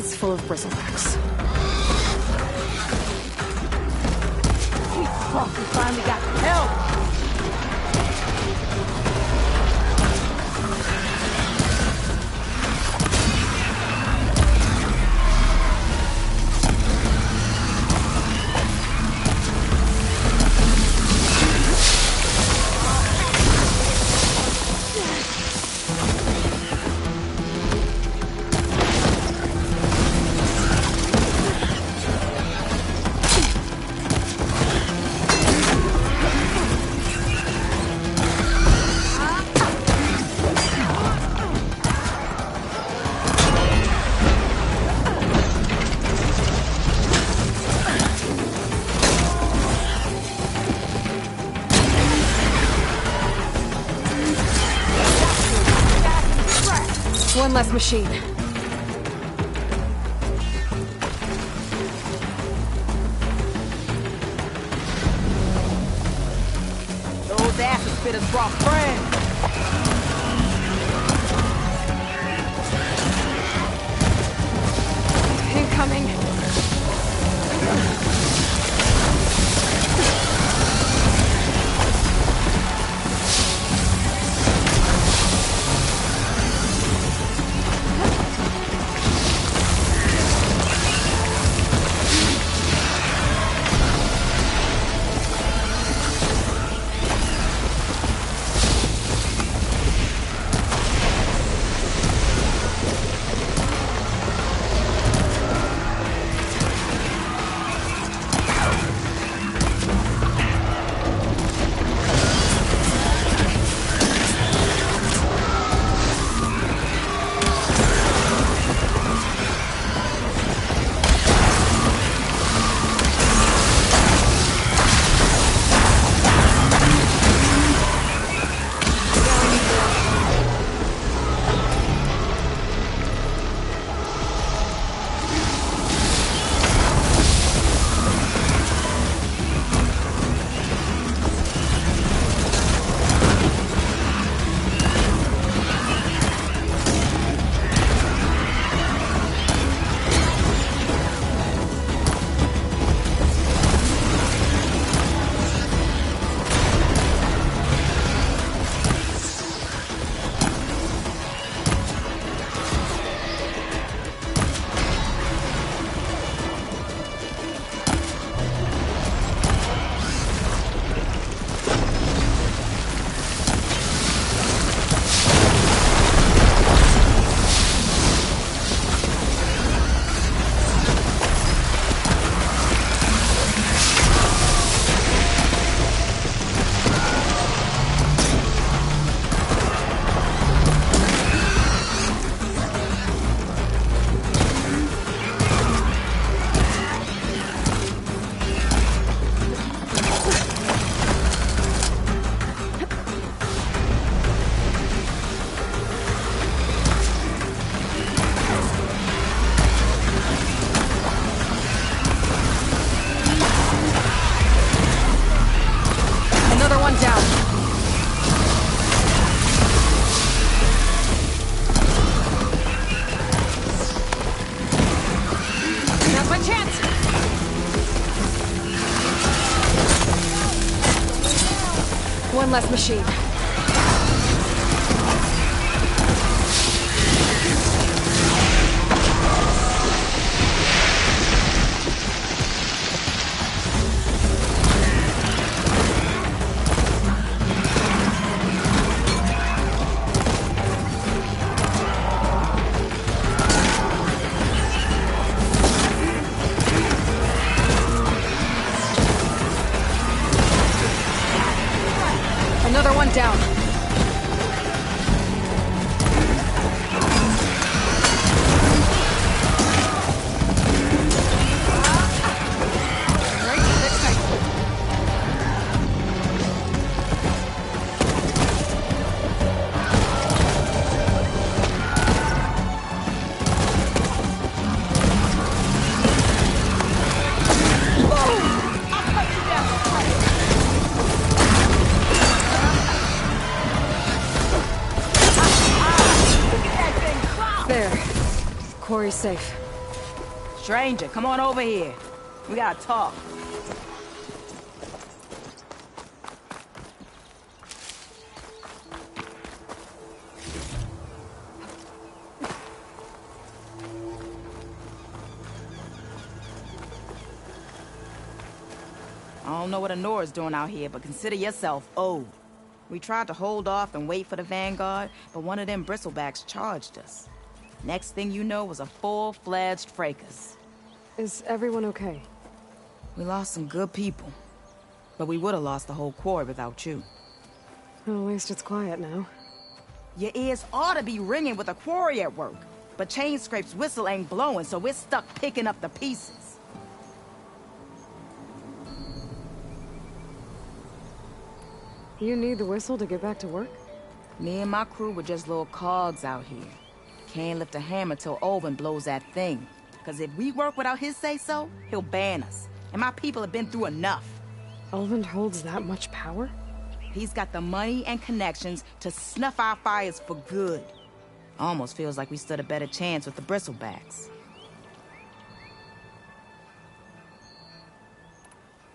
was full of bristlebacks. Fuck, we finally got help! One less machine. Those acid spitters brought friends. Incoming. One less machine. Another one down. There. Quarry's safe. Stranger, come on over here. We gotta talk. I don't know what Honora's doing out here, but consider yourself owed. We tried to hold off and wait for the Vanguard, but one of them bristlebacks charged us. Next thing you know was a full-fledged fracas. Is everyone okay? We lost some good people, but we would have lost the whole quarry without you. Well, at least it's quiet now. Your ears ought to be ringing with a quarry at work, but Chainscrape's whistle ain't blowing, so we're stuck picking up the pieces. You need the whistle to get back to work? Me and my crew were just little cogs out here. Can't lift a hammer till Olvin blows that thing. Cause if we work without his say-so, he'll ban us. And my people have been through enough. Olvin holds that much power? He's got the money and connections to snuff our fires for good. Almost feels like we stood a better chance with the bristlebacks.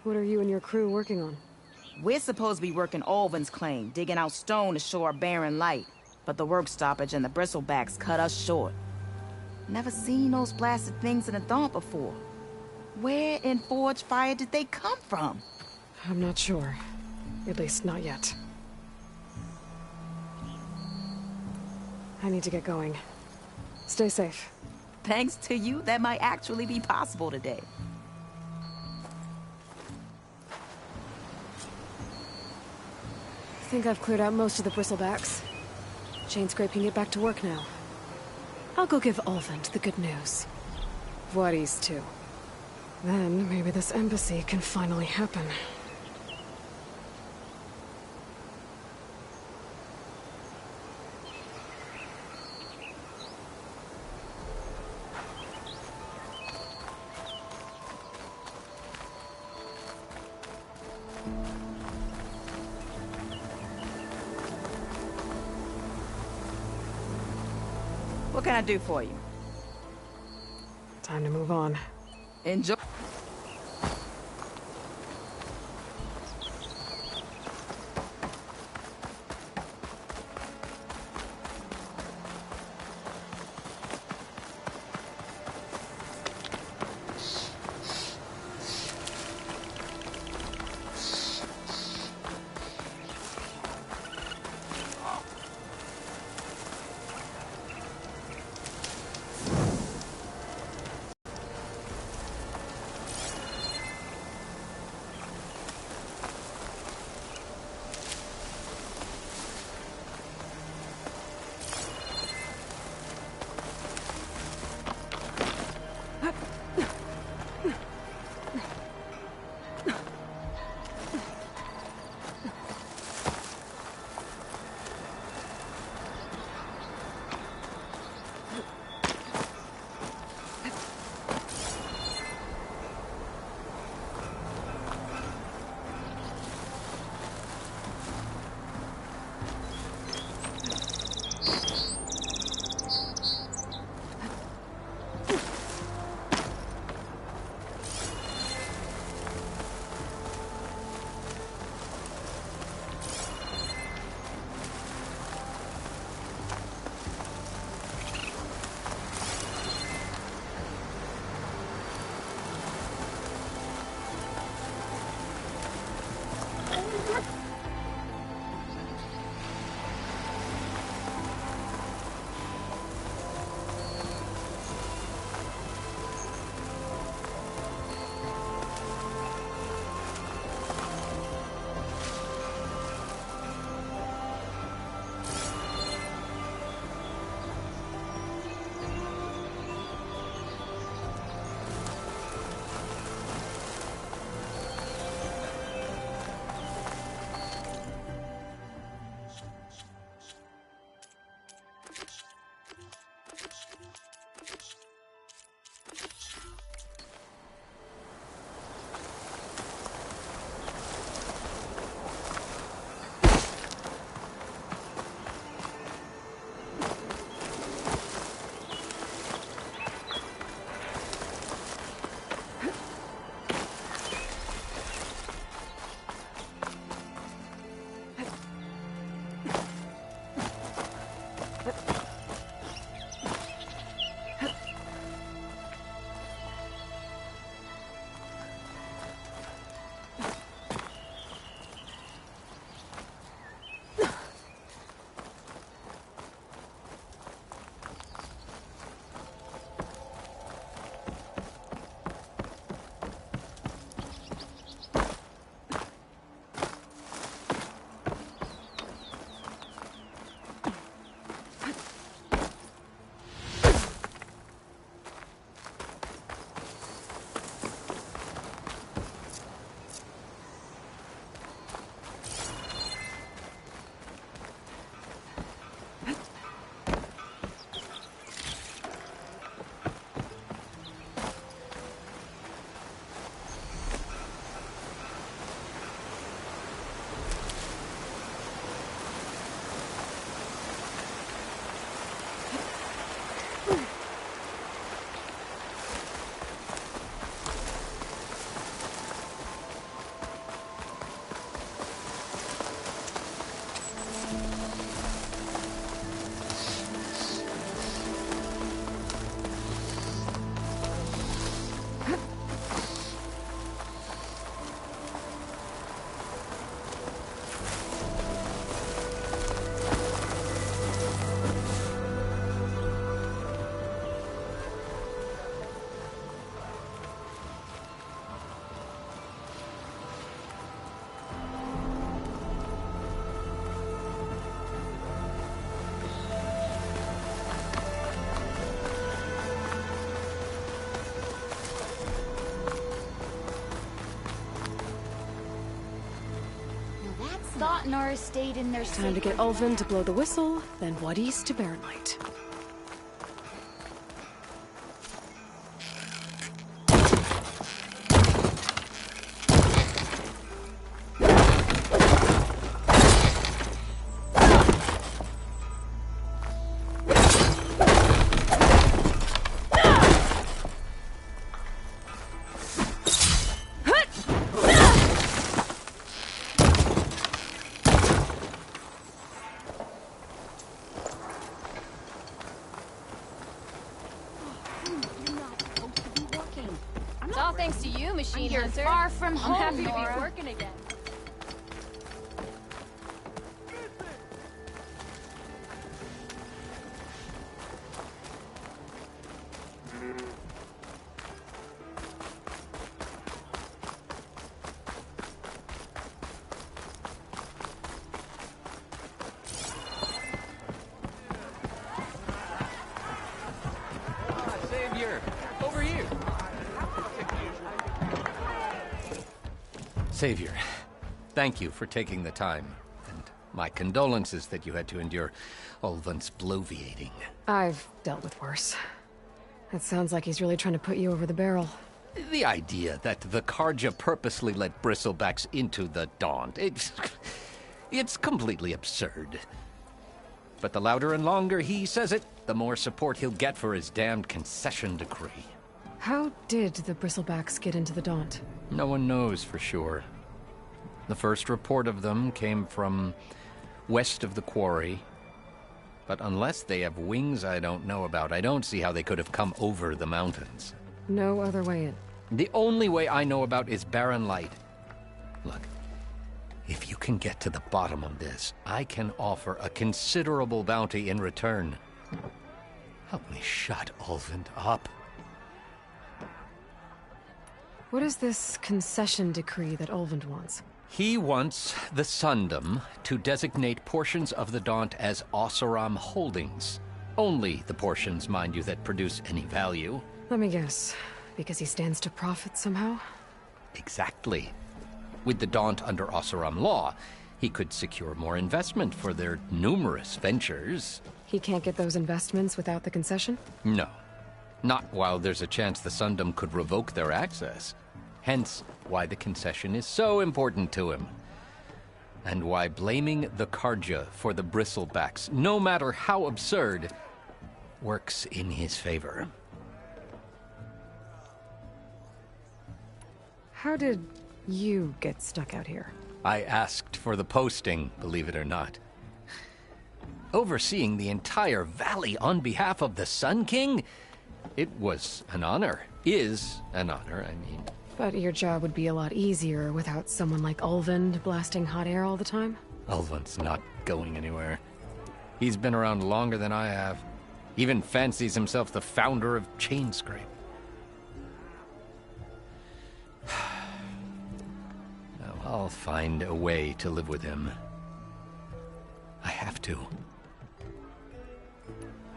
What are you and your crew working on? We're supposed to be working Olvin's claim, digging out stone to show our barren light. But the work stoppage and the bristlebacks cut us short. Never seen those blasted things in a Dawn before. Where in Forge Fire did they come from? I'm not sure. At least not yet. I need to get going. Stay safe. Thanks to you, that might actually be possible today. I think I've cleared out most of the bristlebacks. Chainscrape can get back to work now. I'll go give Olvin the good news. Voorhees, too. Then maybe this embassy can finally happen. What can I do for you? Time to move on. Enjoy. Nora stayed in their Time to get Ulvin to blow the whistle, then what east to Barren Light. It's all thanks to you, Machine You're Hunter. far from home, I'm happy to Nora. be working again. Savior, over here. Savior, thank you for taking the time, and my condolences that you had to endure Ulvin's bloviating. I've dealt with worse. It sounds like he's really trying to put you over the barrel. The idea that the Karja purposely let bristlebacks into the Daunt, it's completely absurd. But the louder and longer he says it, the more support he'll get for his damned concession decree. How did the Bristlebacks get into the Daunt? No one knows for sure. The first report of them came from west of the quarry. But unless they have wings I don't know about, I don't see how they could have come over the mountains. No other way in. The only way I know about is Barren Light. Look, if you can get to the bottom of this, I can offer a considerable bounty in return. Help me shut Ulvin up. What is this concession decree that Ulvin wants? He wants the Sundom to designate portions of the Daunt as Oseram holdings. Only the portions, mind you, that produce any value. Let me guess. Because he stands to profit somehow? Exactly. With the Daunt under Oseram law, he could secure more investment for their numerous ventures. He can't get those investments without the concession? No. Not while there's a chance the Sundom could revoke their access. Hence, why the concession is so important to him. And why blaming the Karja for the bristlebacks, no matter how absurd, works in his favor. How did you get stuck out here? I asked for the posting, believe it or not. Overseeing the entire valley on behalf of the Sun King? It was an honor. Is an honor, I mean. But your job would be a lot easier without someone like Ulvin blasting hot air all the time? Ulvin's not going anywhere. He's been around longer than I have. Even fancies himself the founder of Chainscrape. Now, I'll find a way to live with him. I have to.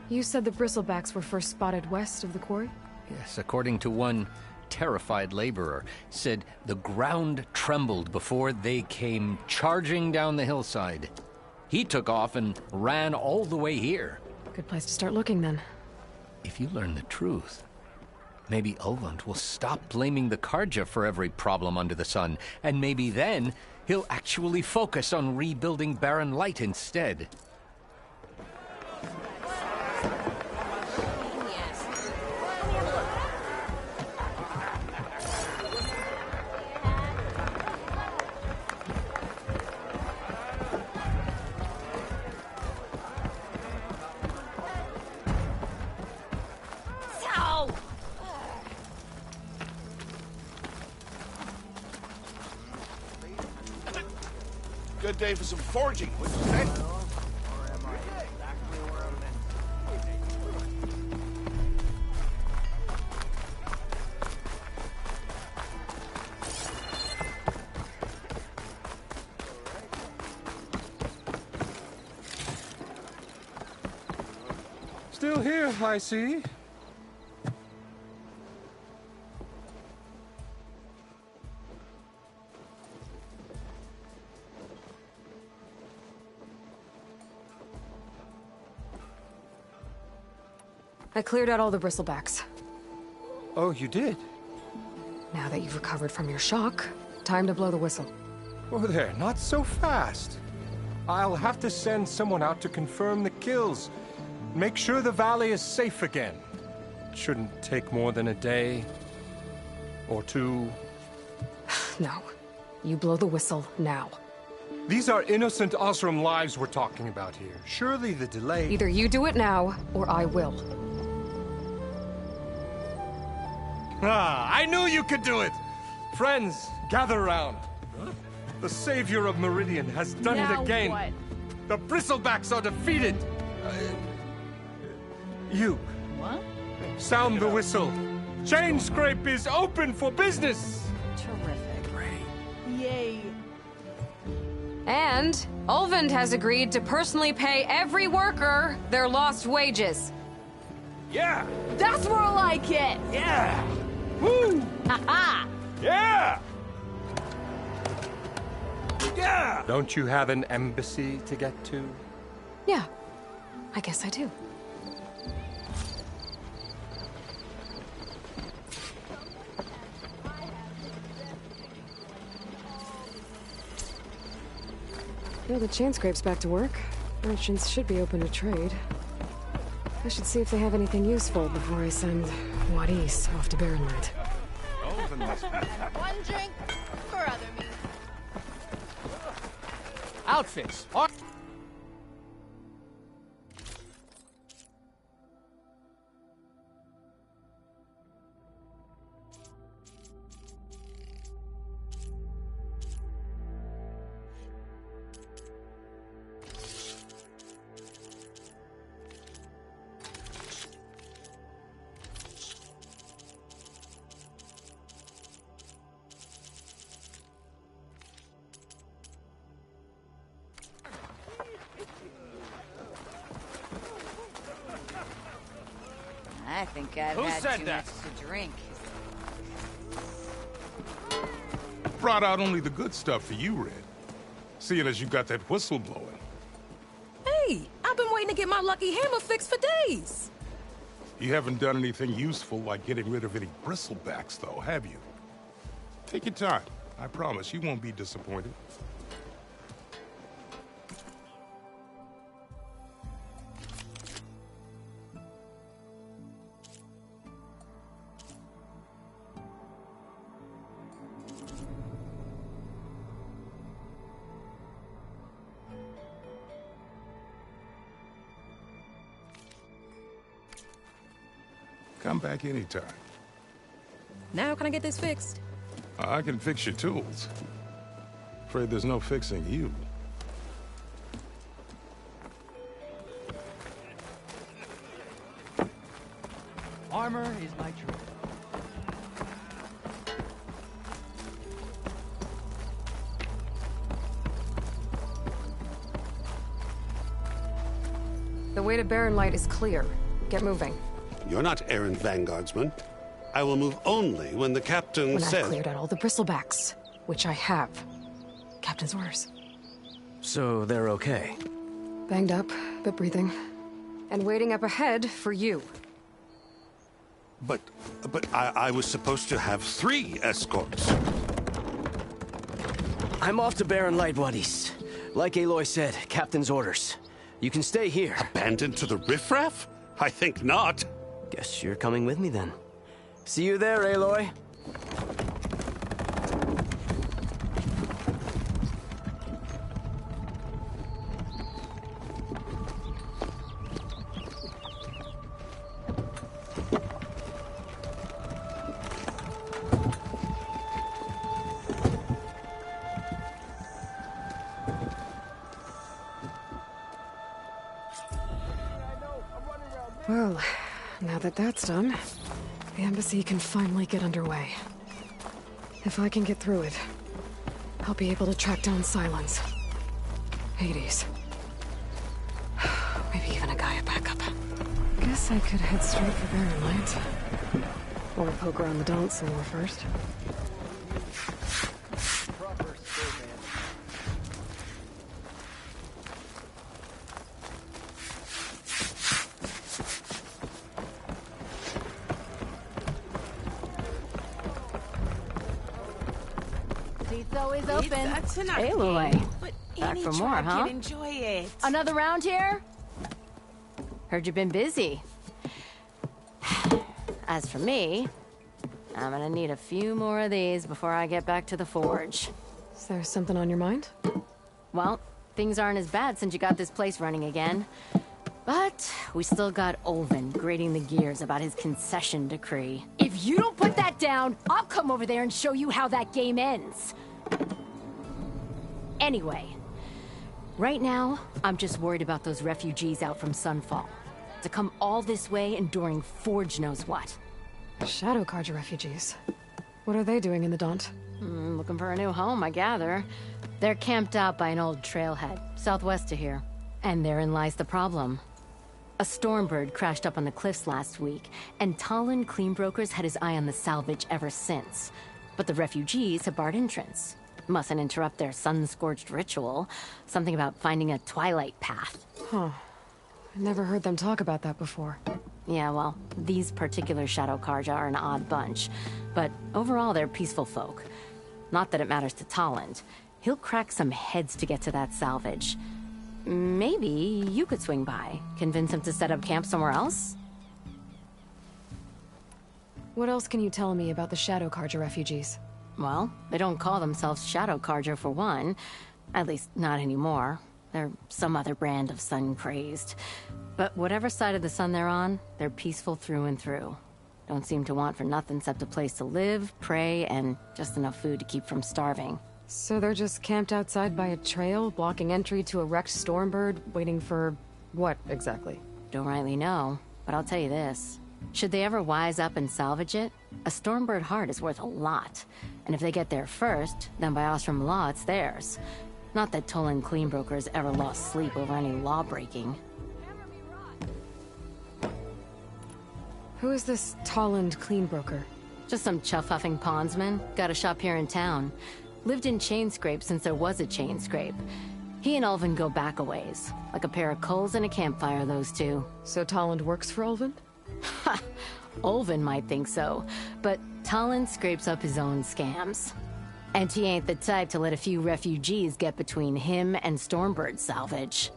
You said the Bristlebacks were first spotted west of the quarry? Yes, according to one terrified laborer, said the ground trembled before they came charging down the hillside. He took off and ran all the way here. Good place to start looking, then. If you learn the truth, maybe Ulvund will stop blaming the Karja for every problem under the sun, and maybe then he'll actually focus on rebuilding Barren Light instead. Good day for some forging, wouldn't you say? Still here, I see. I cleared out all the bristlebacks. Oh, you did? Now that you've recovered from your shock, time to blow the whistle. Oh, there, not so fast. I'll have to send someone out to confirm the kills. Make sure the valley is safe again. It shouldn't take more than a day. Or two. No. You blow the whistle now. These are innocent Osram lives we're talking about here. Surely the delay... Either you do it now, or I will. Ah, I knew you could do it! Friends, gather around. The savior of Meridian has done it again. What? The bristlebacks are defeated. You. What? Sound the whistle. Chain Scrape is open for business. Terrific. Yay. And Ulvund has agreed to personally pay every worker their lost wages. Yeah. That's more like it! Yeah. Woo. Ha-ha! Yeah. Yeah. Don't you have an embassy to get to? Yeah, I guess I do. Well, the chain scrape's back to work. Merchants should be open to trade. I should see if they have anything useful before I send Wadis off to Barren Light. One drink for other me. Outfits. I think I've Who had said too that? much to drink. Brought out only the good stuff for you, Red. Seeing as you got that whistle blowing. Hey, I've been waiting to get my lucky hammer fixed for days. You haven't done anything useful like getting rid of any bristlebacks, though, have you? Take your time. I promise you won't be disappointed. Come back anytime. Now can I get this fixed? I can fix your tools. Afraid there's no fixing you. Armor is my trade. The way to Barren Light is clear. Get moving. You're not errant vanguardsman. I will move only when the captain When says... I've cleared out all the bristlebacks, which I have. Captain's orders. So they're okay. Banged up, but breathing. And waiting up ahead for you. But I was supposed to have 3 escorts. I'm off to Barren Light, Wadis. Like Aloy said, captain's orders. You can stay here. Abandoned to the riffraff? I think not. Guess you're coming with me then. See you there, Aloy. Well, now that that's done, the embassy can finally get underway. If I can get through it, I'll be able to track down Silence. Hades. Maybe even a Gaia backup. Guess I could head straight for Barren Light. Or poke around the dance some more first. It's always open. Hey, Louie. But Back any for more, tribe huh? can enjoy it. Another round here? Heard you've been busy. As for me, I'm gonna need a few more of these before I get back to the forge. Is there something on your mind? Well, things aren't as bad since you got this place running again. But we still got Olvin grating the gears about his concession decree. If you don't put that down, I'll come over there and show you how that game ends. Anyway, right now, I'm just worried about those refugees out from Sunfall. To come all this way enduring Forge knows what. Shadow Carja refugees. What are they doing in the Daunt? Looking for a new home, I gather. They're camped out by an old trailhead, southwest of here. And therein lies the problem. A Stormbird crashed up on the cliffs last week, and Talon Cleanbrokers had his eye on the salvage ever since. But the refugees have barred entrance. Mustn't interrupt their sun-scorched ritual. Something about finding a twilight path. Huh. I never heard them talk about that before. Yeah, well, these particular Shadow Carja are an odd bunch. But overall, they're peaceful folk. Not that it matters to Talon. He'll crack some heads to get to that salvage. Maybe you could swing by, convince him to set up camp somewhere else? What else can you tell me about the Shadow Carja refugees? Well, they don't call themselves Shadow Carja for one. At least, not anymore. They're some other brand of sun-crazed. But whatever side of the sun they're on, they're peaceful through and through. Don't seem to want for nothing except a place to live, pray, and just enough food to keep from starving. So they're just camped outside by a trail, blocking entry to a wrecked Stormbird, waiting for... what, exactly? Don't rightly know, but I'll tell you this. Should they ever wise up and salvage it, a Stormbird heart is worth a lot. And if they get there first, then by Ostrom law, it's theirs. Not that Tolan Cleanbrokers ever lost sleep over any law-breaking. Who is this Talland Cleanbroker? Just some chuff-huffing pondsman. Got a shop here in town. Lived in Chainscrape since there was a Chainscrape. He and Ulvin go back a ways. Like a pair of coals and a campfire, those two. So Talland works for Ulvin? Ha! Ulvin might think so, but Talon scrapes up his own scams. And he ain't the type to let a few refugees get between him and Stormbird salvage.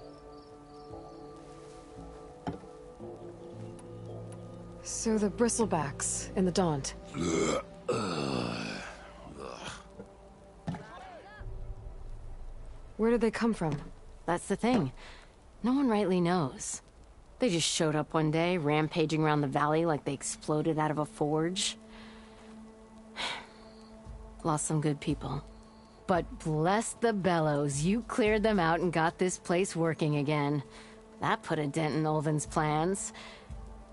So the Bristlebacks in the Daunt. Where did they come from? That's the thing. No one rightly knows. They just showed up one day, rampaging around the valley like they exploded out of a forge. Lost some good people. But bless the bellows, you cleared them out and got this place working again. That put a dent in Ulvin's plans.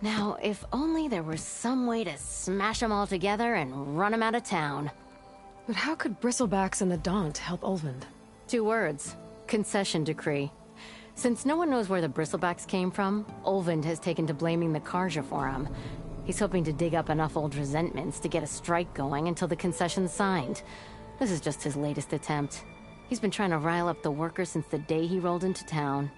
Now, if only there were some way to smash them all together and run them out of town. But how could Bristlebacks and the Daunt help Ulvin? 2 words. Concession decree. Since no one knows where the Bristlebacks came from, Ulvin has taken to blaming the Carja for him. He's hoping to dig up enough old resentments to get a strike going until the concession's signed. This is just his latest attempt. He's been trying to rile up the workers since the day he rolled into town.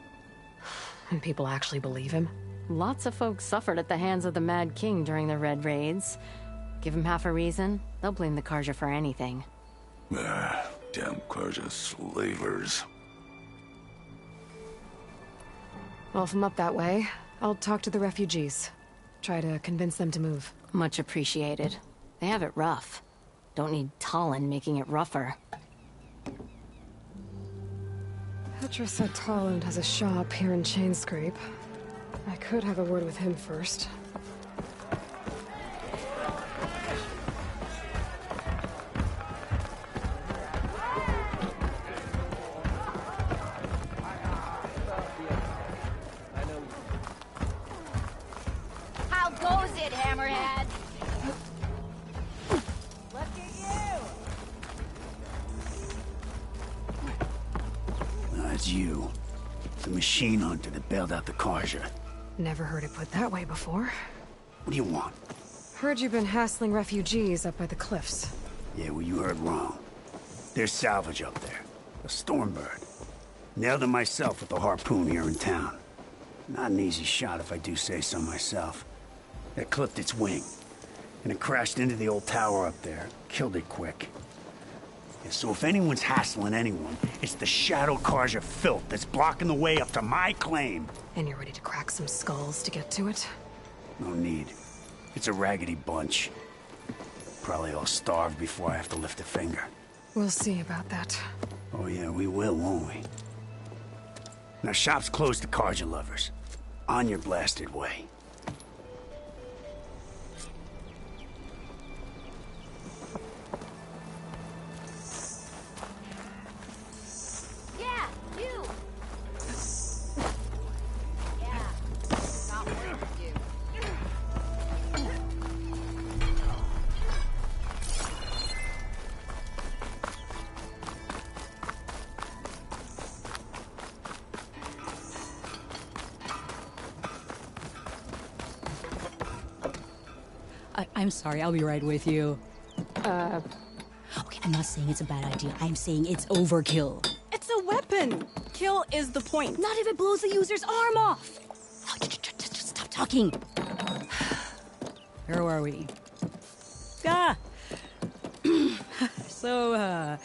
And people actually believe him? Lots of folks suffered at the hands of the Mad King during the Red Raids. Give him half a reason, they'll blame the Carja for anything. Damn Carja slavers. Well, if I'm up that way, I'll talk to the refugees. Try to convince them to move. Much appreciated. They have it rough. Don't need Talon making it rougher. Petra said Talland has a shop here in Chainscrape. I could have a word with him first. How goes it, Hammerhead? Look at you! That's you. The machine hunter that bailed out the Carja. Never heard it put that way before. What do you want? Heard you've been hassling refugees up by the cliffs. Yeah, well, you heard wrong. There's salvage up there. A Stormbird. Nailed it myself with a harpoon here in town. Not an easy shot if I do say so myself. It clipped its wing, and it crashed into the old tower up there. Killed it quick. Yeah, so if anyone's hassling anyone, it's the Shadow Karja filth that's blocking the way up to my claim. And you're ready to crack some skulls to get to it? No need. It's a raggedy bunch. Probably all starved before I have to lift a finger. We'll see about that. Oh yeah, we will, won't we? Now shop's closed to Karja lovers. On your blasted way. Yeah, you! Yeah, not worth you. I'm sorry, I'll be right with you. Okay, I'm not saying it's a bad idea. I'm saying it's overkill. It's a weapon! Kill is the point. Not if it blows the user's arm off! Oh, just stop talking. Where are we? Ah! So,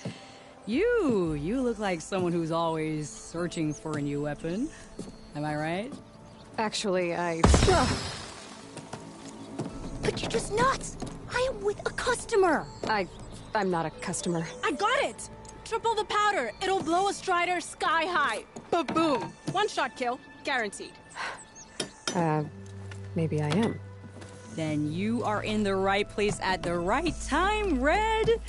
you look like someone who's always searching for a new weapon. Am I right? Actually, But you're just nuts! I am with a customer! I'm not a customer. I got it! Triple the powder. It'll blow a Strider sky high. Ba-boom. One-shot kill. Guaranteed. Maybe I am. Then you are in the right place at the right time, Red!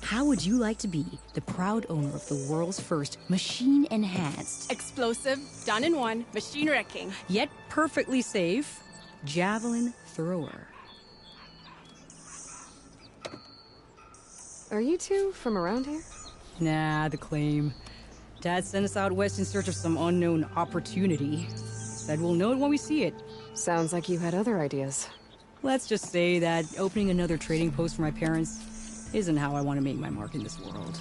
How would you like to be the proud owner of the world's first machine-enhanced, Explosive, done in one, machine wrecking. Yet perfectly safe, javelin thrower? Are you two from around here? Nah, the claim. Dad sent us out west in search of some unknown opportunity. Said we'll know it when we see it. Sounds like you had other ideas. Let's just say that opening another trading post for my parents isn't how I want to make my mark in this world.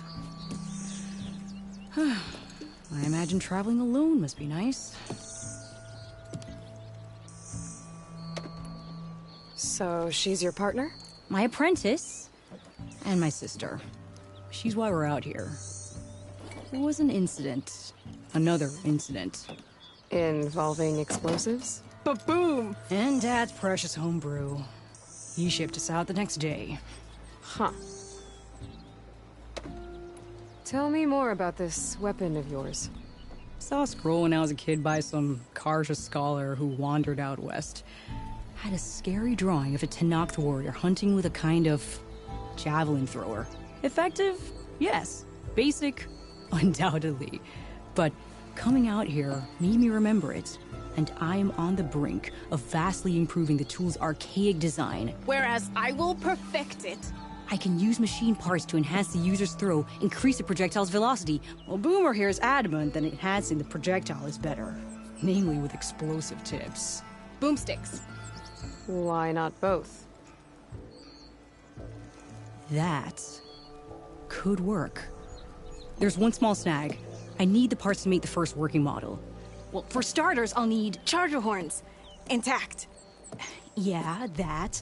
I imagine traveling alone must be nice. So, she's your partner? My apprentice and my sister. She's why we're out here. There was an incident. Another incident. Involving explosives? Ba-boom! And Dad's precious homebrew. He shipped us out the next day. Huh. Tell me more about this weapon of yours. Saw a scroll when I was a kid by some Karja scholar who wandered out west. Had a scary drawing of a Tenakth warrior hunting with a kind of javelin thrower. Effective? Yes. Basic? Undoubtedly. But coming out here made me remember it. And I'm on the brink of vastly improving the tool's archaic design. Whereas I will perfect it. I can use machine parts to enhance the user's throw, increase the projectile's velocity. Well, Boomer here is adamant that enhancing the projectile is better. Namely with explosive tips. Boomsticks. Why not both? That could work. There's one small snag. I need the parts to make the first working model. Well, for starters, I'll need charger horns. Intact. Yeah, that.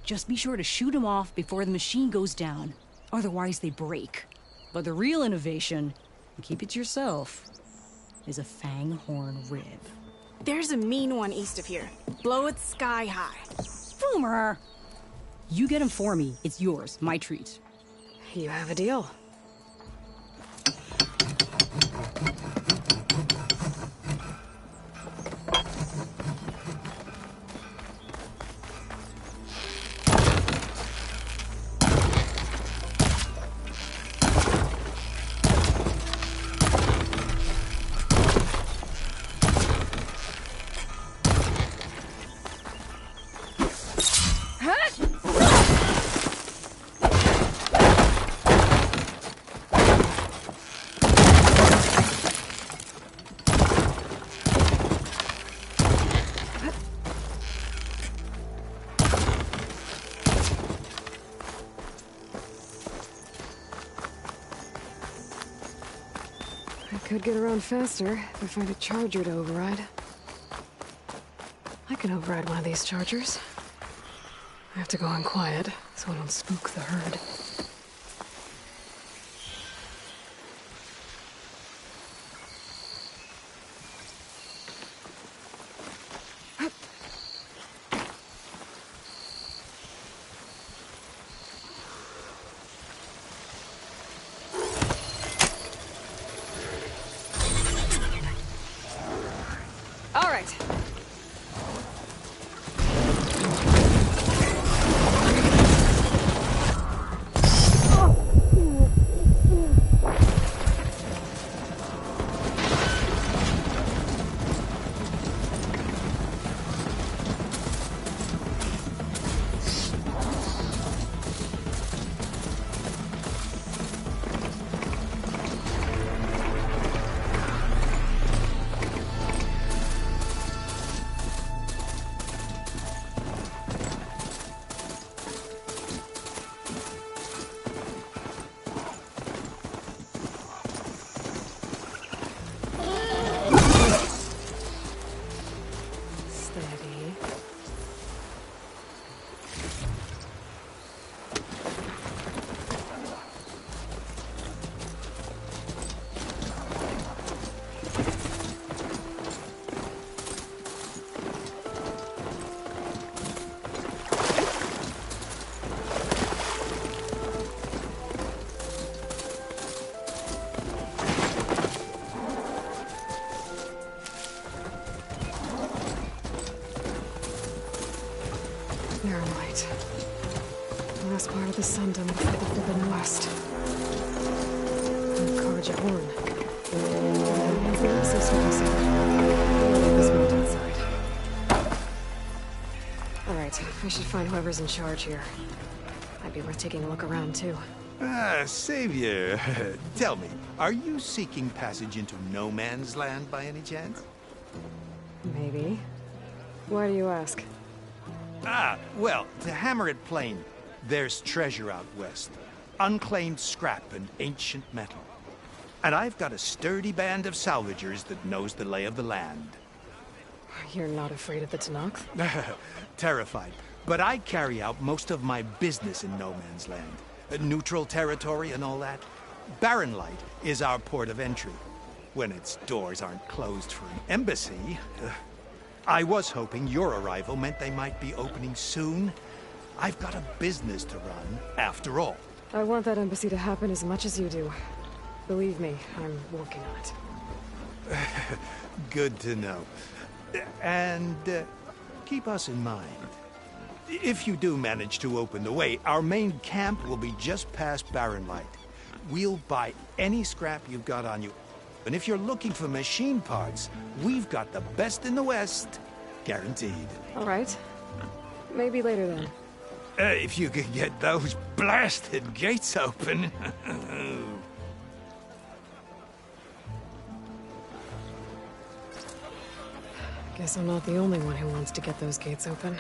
Just be sure to shoot them off before the machine goes down. Otherwise, they break. But the real innovation, and keep it to yourself, is a fang horn rib. There's a mean one east of here. Blow it sky high. Boomer! You get him for me. It's yours. My treat. You have a deal. Could get around faster if I find a charger to override. I can override one of these chargers. I have to go in quiet so I don't spook the herd. right. Fahrenheit. Last part of the Sundom before the Forbidden West. And Karja Horn. This mountainside. Alright, I should find whoever's in charge here. Might be worth taking a look around, too. Ah, Savior. Tell me, are you seeking passage into no man's land by any chance? Maybe. Why do you ask? Ah, well, to hammer it plain, there's treasure out west. Unclaimed scrap and ancient metal. And I've got a sturdy band of salvagers that knows the lay of the land. You're not afraid of the Tenakth? Terrified. But I carry out most of my business in no man's land. Neutral territory and all that. Barren Light is our port of entry. When its doors aren't closed for an embassy. I was hoping your arrival meant they might be opening soon. I've got a business to run, after all. I want that embassy to happen as much as you do. Believe me, I'm working on it. Good to know. And keep us in mind. If you do manage to open the way, our main camp will be just past Barren Light. We'll buy any scrap you've got on you. And if you're looking for machine parts, we've got the best in the West. Guaranteed. All right. Maybe later then. If you could get those blasted gates open. Guess I'm not the only one who wants to get those gates open.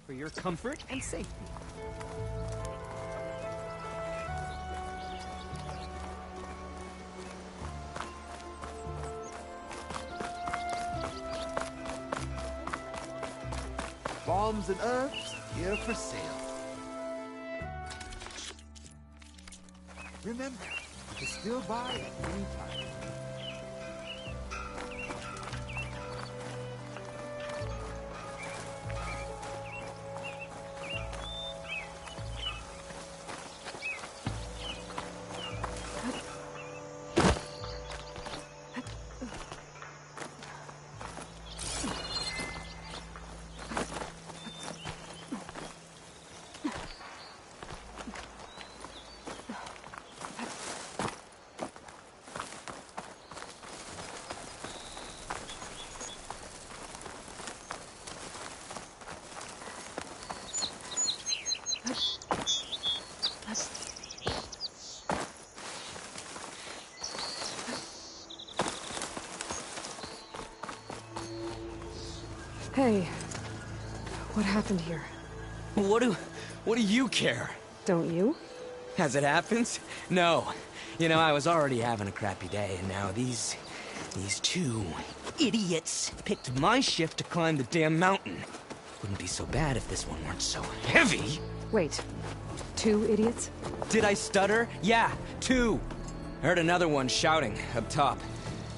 For your comfort and safety. Bombs and herbs here for sale. Remember, you can still buy at any time. Hey, what happened here? What do you care? Don't you? As it happens? No. You know, I was already having a crappy day, and now these two idiots picked my shift to climb the damn mountain. Wouldn't be so bad if this one weren't so heavy. Wait, 2 idiots? Did I stutter? Yeah, 2. I heard another one shouting up top.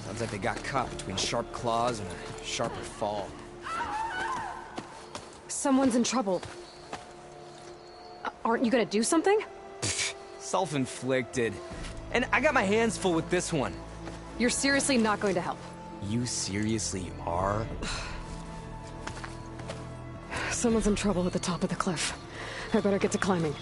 Sounds like they got caught between sharp claws and a sharper fall. Someone's in trouble. Aren't you gonna do something? Self-inflicted. And I got my hands full with this one. You're seriously not going to help? You seriously are? Someone's in trouble at the top of the cliff. I better get to climbing.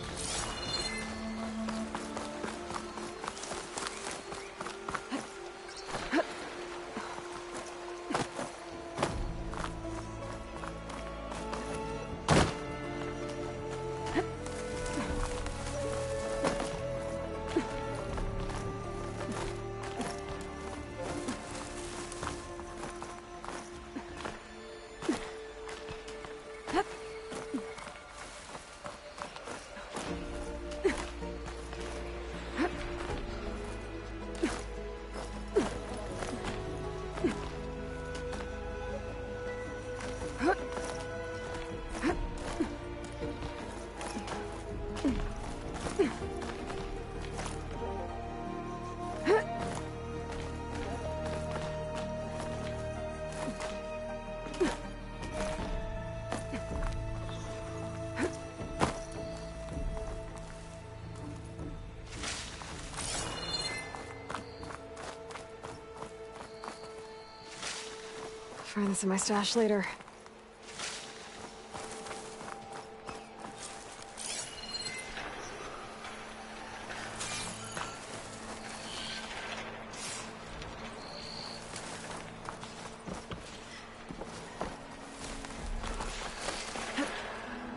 Find this in my stash later.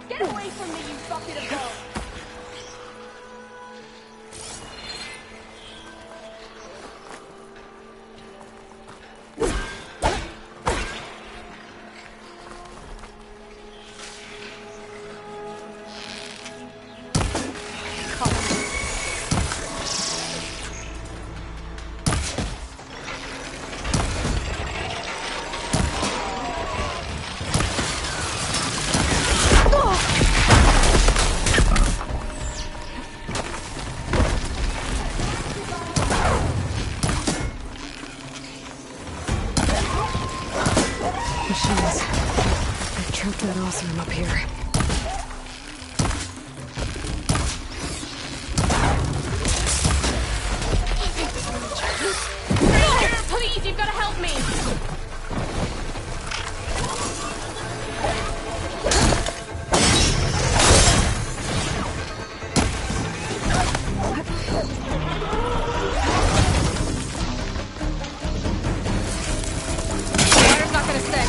Get away from me, you bucket of bone! Machines. They've trapped that awesome up here. Please, you've got to help me! Fire's not gonna stick.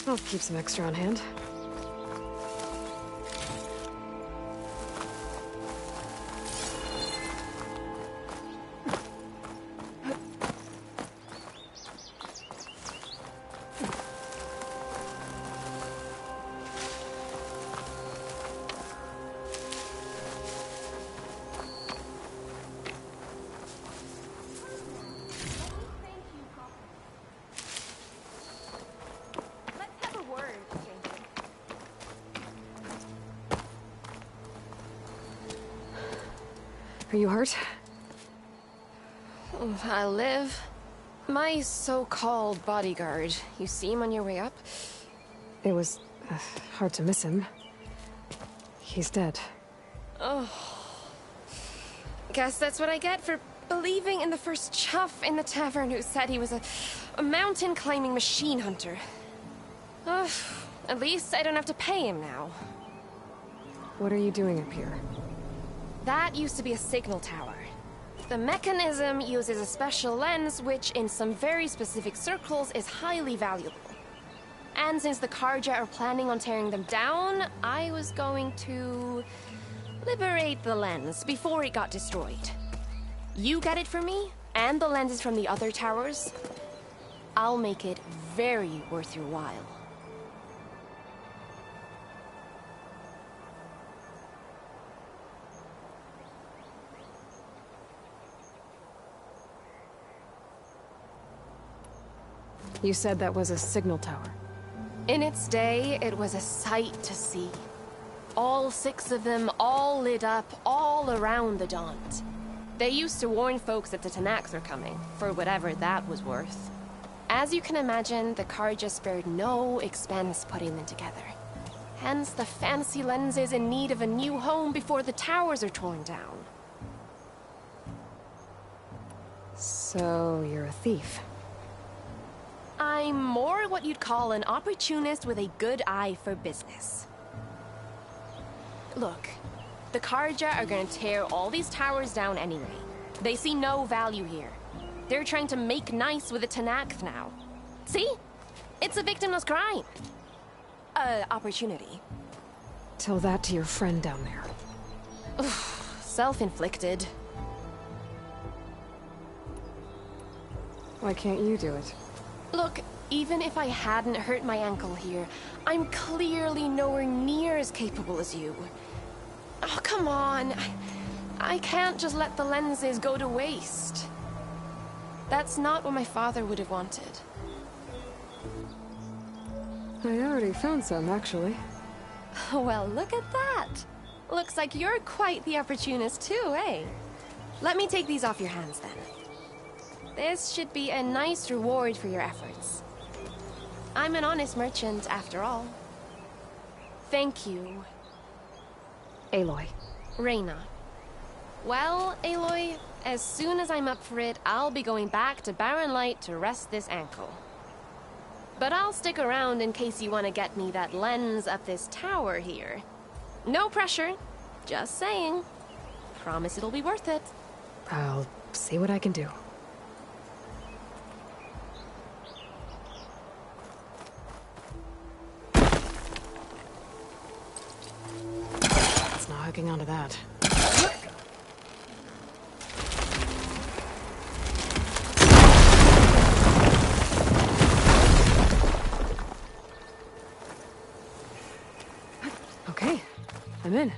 I'll keep some extra on hand. Are you hurt? I live. My so-called bodyguard. You see him on your way up? It was hard to miss him. He's dead. Oh. Guess that's what I get for believing in the first chuff in the tavern who said he was a mountain-climbing machine hunter. At least I don't have to pay him now. What are you doing up here? That used to be a signal tower. The mechanism uses a special lens which, in some very specific circles, is highly valuable. And since the Karja are planning on tearing them down, I was going to liberate the lens before it got destroyed. You get it for me, and the lenses from the other towers. I'll make it very worth your while. You said that was a signal tower. In its day, it was a sight to see. All 6 of them, all lit up, all around the Daunt. They used to warn folks that the Tanaks are coming, for whatever that was worth. As you can imagine, the Karja spared no expense putting them together. Hence the fancy lenses in need of a new home before the towers are torn down. So, you're a thief. I'm more what you'd call an opportunist with a good eye for business. Look, the Karja are gonna tear all these towers down anyway. They see no value here. They're trying to make nice with the Tanakh now. See? It's a victimless crime. Opportunity. Tell that to your friend down there. Self-inflicted. Why can't you do it? Look, even if I hadn't hurt my ankle here, I'm clearly nowhere near as capable as you. Oh, come on. I can't just let the lenses go to waste. That's not what my father would have wanted. I already found some, actually. Well, look at that. Looks like you're quite the opportunist too, eh? Let me take these off your hands then. This should be a nice reward for your efforts. I'm an honest merchant, after all. Thank you. Aloy. Reyna. Well, Aloy, as soon as I'm up for it, I'll be going back to Barren Light to rest this ankle. But I'll stick around in case you want to get me that lens up this tower here. No pressure. Just saying. Promise it'll be worth it. I'll see what I can do. It's not hooking onto that. Okay, I'm in.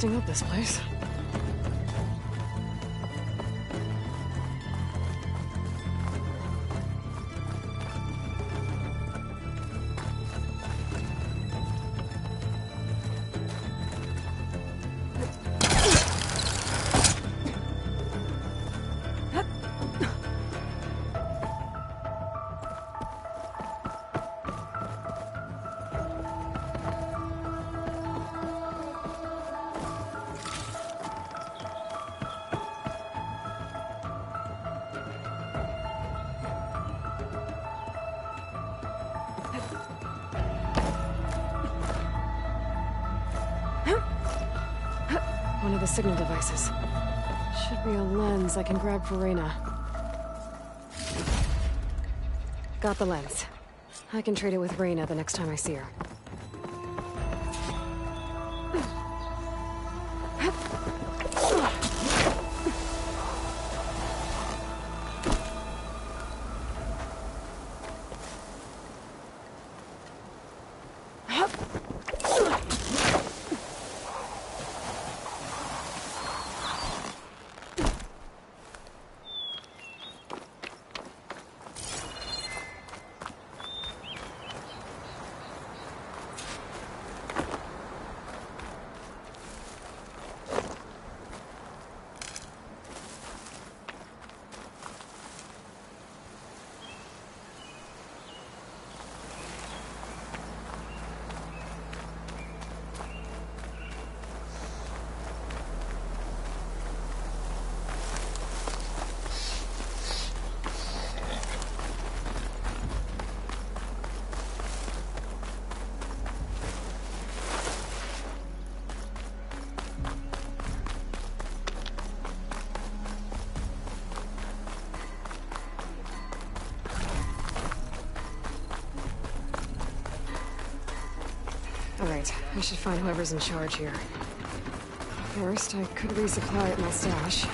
busting up this place. One of the signal devices. Should be a lens I can grab for Reyna. Got the lens. I can trade it with Reyna the next time I see her. Alright, I should find whoever's in charge here. First, I could resupply at my stash.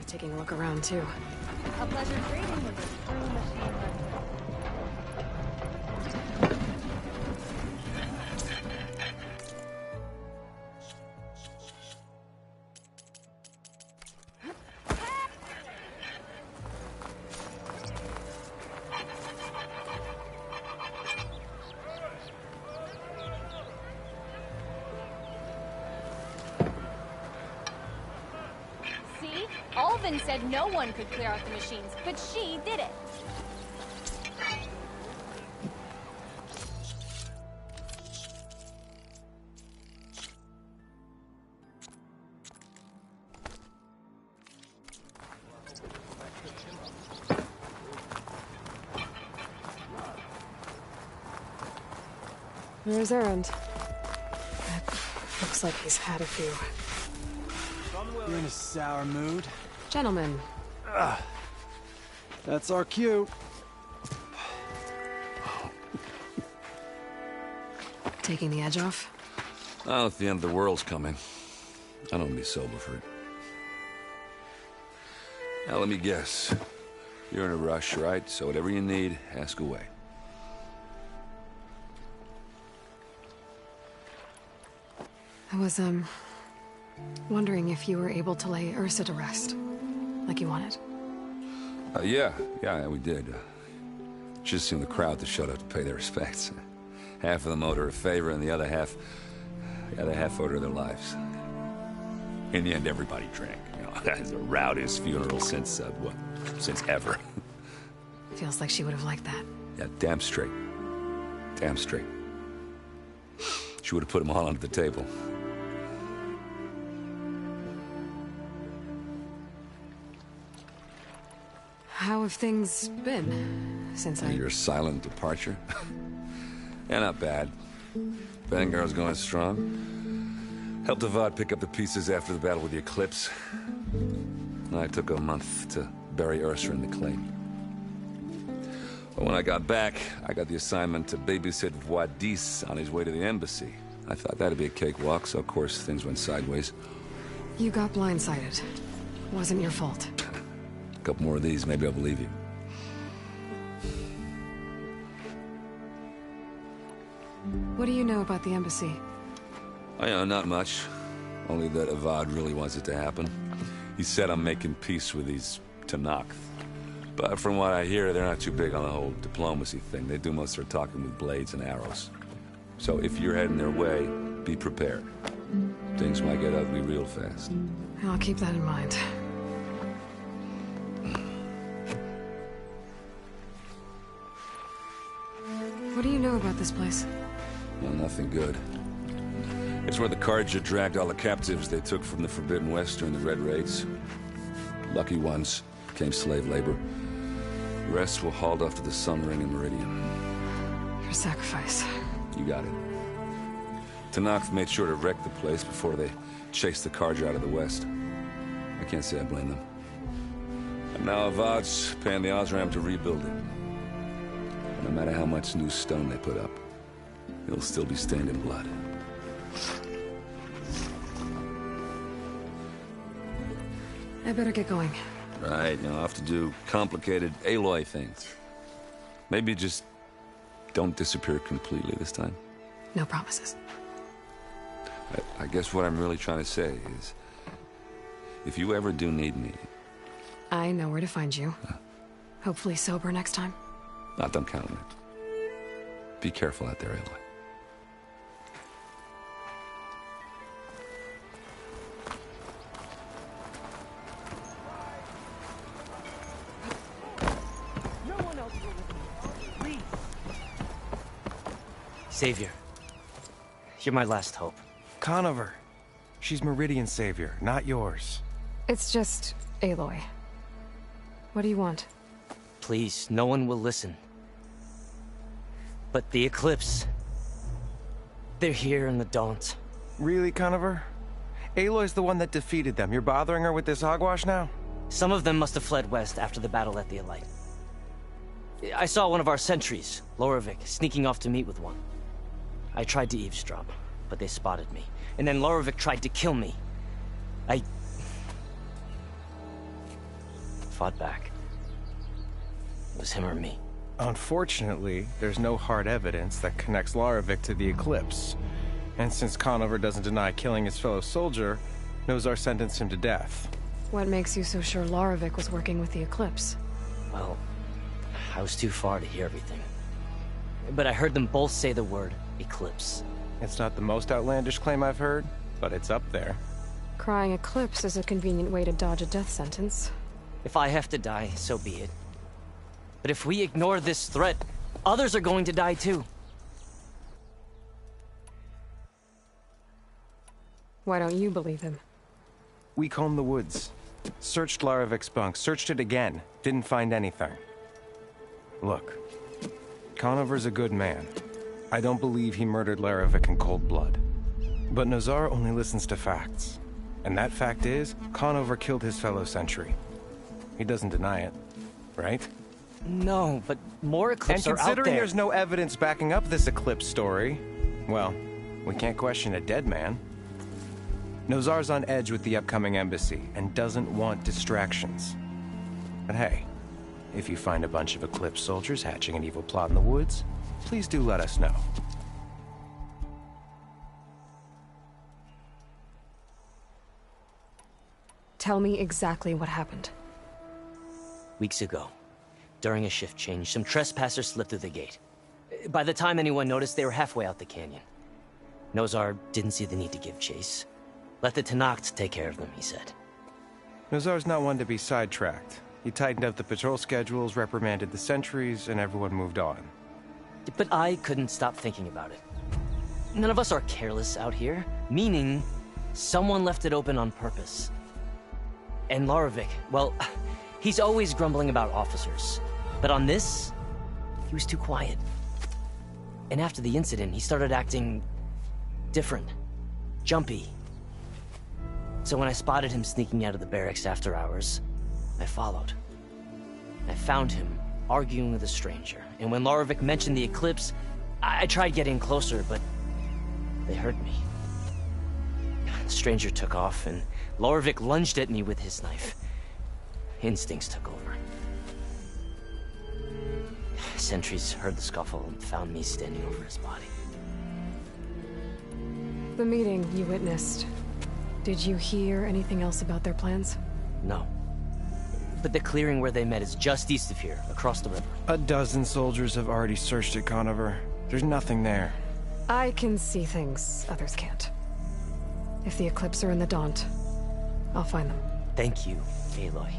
Taking a look around, too. A pleasure trading with this true machine hunter. Alvin said no one could clear out the machines, but she did it. Where's Errand? Looks like he's had a few. You're in a sour mood? Gentlemen. That's our cue. Taking the edge off? Well, if the end of the world's coming, I don't be sober for it. Now, let me guess. You're in a rush, right? So whatever you need, ask away. I was, wondering if you were able to lay Ursa to rest, like you wanted. Yeah, we did. Just assume the crowd that showed up to pay their respects. Half of them owed her a favor, and the other half owed her their lives. In the end, everybody drank. You know, that's the rowdiest funeral since ever. Feels like she would have liked that. Yeah, damn straight. Damn straight. She would have put them all under the table. How have things been since Your silent departure? Yeah, not bad. Vanguard's going strong. Helped Avad pick up the pieces after the battle with the Eclipse. I took a month to bury Ursa in the clay. But when I got back, I got the assignment to babysit Wadis on his way to the embassy. I thought that'd be a cakewalk, so of course things went sideways. You got blindsided. Wasn't your fault. A couple more of these, maybe I'll believe you. What do you know about the embassy? Oh, yeah, not much. Only that Avad really wants it to happen. He said I'm making peace with these Tanakh. But from what I hear, they're not too big on the whole diplomacy thing. They do most of their talking with blades and arrows. So if you're heading their way, be prepared. Things might get ugly real fast. I'll keep that in mind. What do you know about this place? Well, nothing good. It's where the Carja dragged all the captives they took from the Forbidden West during the Red Raids. Lucky ones became slave labor. The rest were hauled off to the Sun Ring and Meridian. For sacrifice. You got it. Tanakh made sure to wreck the place before they chased the Carja out of the West. I can't say I blame them. And now Avad's paying the Osram to rebuild it. And no matter how much new stone they put up, it'll still be stained in blood. I better get going. Right, I'll have to do complicated Aloy things. Maybe just don't disappear completely this time. No promises. I guess what I'm really trying to say is, if you ever do need me... I know where to find you. Hopefully sober next time. Don't count on it. Be careful out there, Aloy. Savior, you're my last hope. Conover. She's Meridian's savior, not yours. It's just Aloy. What do you want? Please, no one will listen. But the Eclipse... they're here in the Daunt. Really, Conover? Aloy's the one that defeated them. You're bothering her with this hogwash now? Some of them must have fled west after the battle at the Elite. I saw one of our sentries, Lorevic, sneaking off to meet with one. I tried to eavesdrop, but they spotted me. And then Lorevic tried to kill me. I... fought back. It was him or me. Unfortunately, there's no hard evidence that connects Lorevic to the Eclipse. And since Conover doesn't deny killing his fellow soldier, Nozar sentenced him to death. What makes you so sure Lorevic was working with the Eclipse? Well, I was too far to hear everything. But I heard them both say the word Eclipse. It's not the most outlandish claim I've heard, but it's up there. Crying Eclipse is a convenient way to dodge a death sentence. If I have to die, so be it. But if we ignore this threat, others are going to die too. Why don't you believe him? We combed the woods. Searched Larevic's bunk, searched it again. Didn't find anything. Look, Conover's a good man. I don't believe he murdered Larevic in cold blood. But Nozar only listens to facts. And that fact is, Conover killed his fellow sentry. He doesn't deny it, right? No, but more Eclipse are out there. And considering there's no evidence backing up this Eclipse story, well, we can't question a dead man. Nozar's on edge with the upcoming embassy and doesn't want distractions. But hey, if you find a bunch of Eclipse soldiers hatching an evil plot in the woods, please do let us know. Tell me exactly what happened. Weeks ago, During a shift change, some trespassers slipped through the gate. By the time anyone noticed, they were halfway out the canyon. Nozar didn't see the need to give chase. Let the Tenakth take care of them, he said. Nozar's not one to be sidetracked. He tightened up the patrol schedules, reprimanded the sentries, and everyone moved on. But I couldn't stop thinking about it. None of us are careless out here, meaning someone left it open on purpose. And Larovic, well, he's always grumbling about officers. But on this, he was too quiet. And after the incident, he started acting different, jumpy. So when I spotted him sneaking out of the barracks after hours, I followed. I found him arguing with a stranger, and when Larovic mentioned the eclipse, I tried getting closer, but they heard me. The stranger took off, and Larovic lunged at me with his knife. Instincts took over. Sentries heard the scuffle and found me standing over his body. The meeting you witnessed. Did you hear anything else about their plans? No. But the clearing where they met is just east of here, across the river. A dozen soldiers have already searched it, Conover. There's nothing there. I can see things others can't. If the Eclipse are in the Daunt, I'll find them. Thank you, Aloy.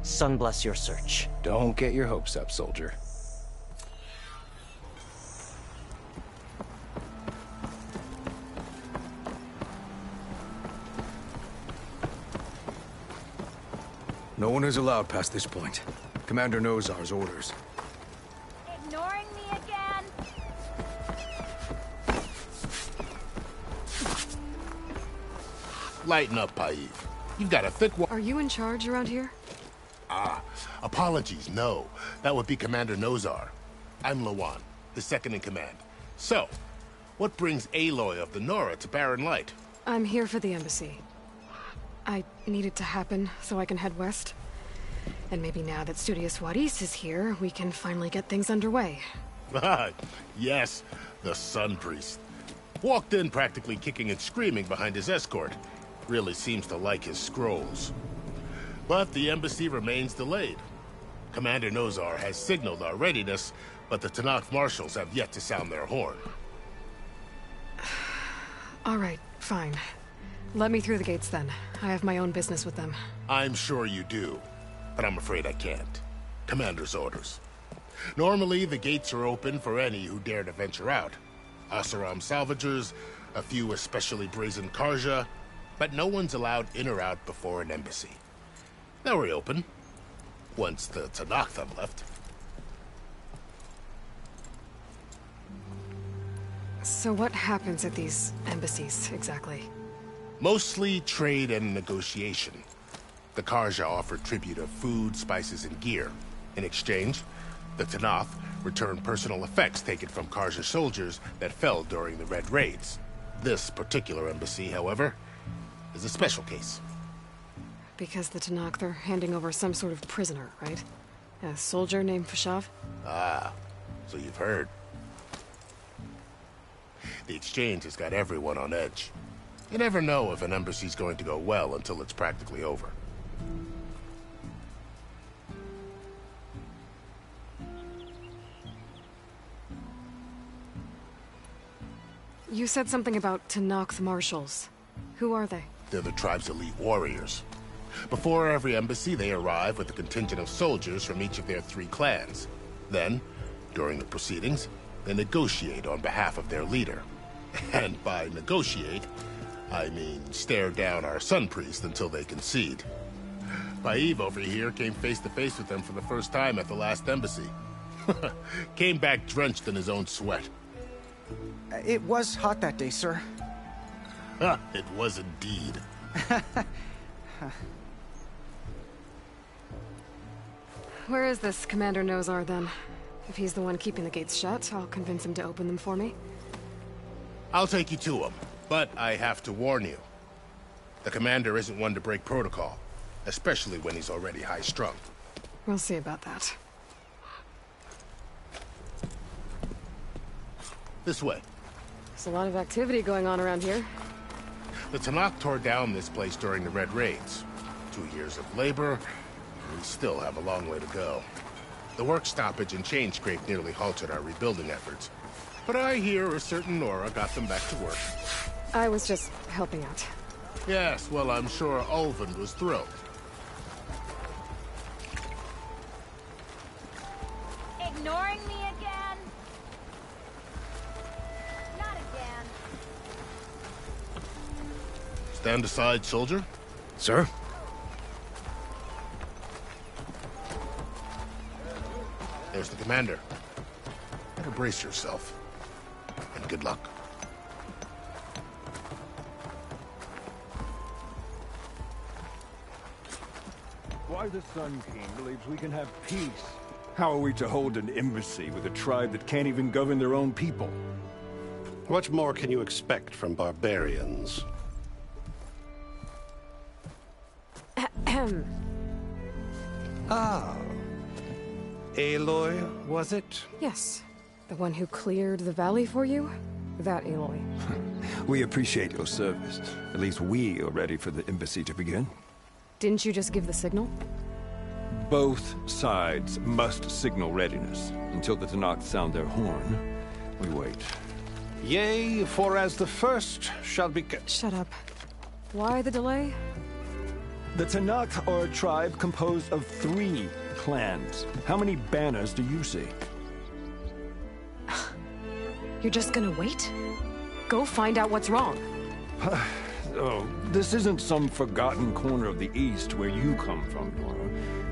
Sun bless your search. Don't get your hopes up, soldier. No one is allowed past this point. Commander Nozar's orders. Ignoring me again? Lighten up, Paib. You've got a thick one. Are you in charge around here? Apologies, no. That would be Commander Nozar. I'm Lawan, the second in command. So, what brings Aloy of the Nora to Barren Light? I'm here for the embassy. I need it to happen so I can head west. And maybe now that Studious Wadis is here, we can finally get things underway. Yes, the Sun Priest. Walked in practically kicking and screaming behind his escort. Really seems to like his scrolls. But the embassy remains delayed. Commander Nozar has signaled our readiness, but the Tenakth marshals have yet to sound their horn. All right, fine. Let me through the gates then. I have my own business with them. I'm sure you do, but I'm afraid I can't. Commander's orders. Normally, the gates are open for any who dare to venture out. Asaram salvagers, a few especially brazen Karja, but no one's allowed in or out before an embassy. They'll reopen, once the Tenakth have left. So what happens at these embassies, exactly? Mostly trade and negotiation. The Karja offer tribute of food, spices, and gear. In exchange, the Tenakth return personal effects taken from Karja soldiers that fell during the Red Raids. This particular embassy, however, is a special case. Because the Tenakth are handing over some sort of prisoner, right? A soldier named Fashav? Ah, so you've heard. The exchange has got everyone on edge. You never know if an embassy's going to go well until it's practically over. You said something about Tenakth marshals. Who are they? They're the tribe's elite warriors. Before every embassy, they arrive with a contingent of soldiers from each of their 3 clans. Then, during the proceedings, they negotiate on behalf of their leader. And by negotiate, I mean stare down our Sun Priest until they concede. Paib over here came face to face with them for the first time at the last embassy. Came back drenched in his own sweat. It was hot that day, sir. It was indeed. Where is this Commander Nozar, then? If he's the one keeping the gates shut, I'll convince him to open them for me. I'll take you to him, but I have to warn you. The commander isn't one to break protocol, especially when he's already high-strung. We'll see about that. This way. There's a lot of activity going on around here. The Tenakth tore down this place during the Red Raids. 2 years of labor, and we still have a long way to go. The work stoppage and chain scrape nearly halted our rebuilding efforts. But I hear a certain Nora got them back to work. I was just helping out. Yes, well, I'm sure Ulvin was thrilled. Ignoring me again? Not again. Stand aside, soldier. Sir? There's the commander. Better brace yourself. And good luck. Why the Sun King believes we can have peace. How are we to hold an embassy with a tribe that can't even govern their own people? What more can you expect from barbarians? Ahem. Ah. Aloy, was it? Yes. The one who cleared the valley for you? That Aloy. We appreciate your service. At least we are ready for the embassy to begin. Didn't you just give the signal? Both sides must signal readiness. Until the Tenakth sound their horn, we wait. Yea, for as the first shall be... Shut up. Why the delay? The Tenakth are a tribe composed of 3 clans. How many banners do you see? You're just gonna wait? Go find out what's wrong. Oh, this isn't some forgotten corner of the East where you come from, Nora.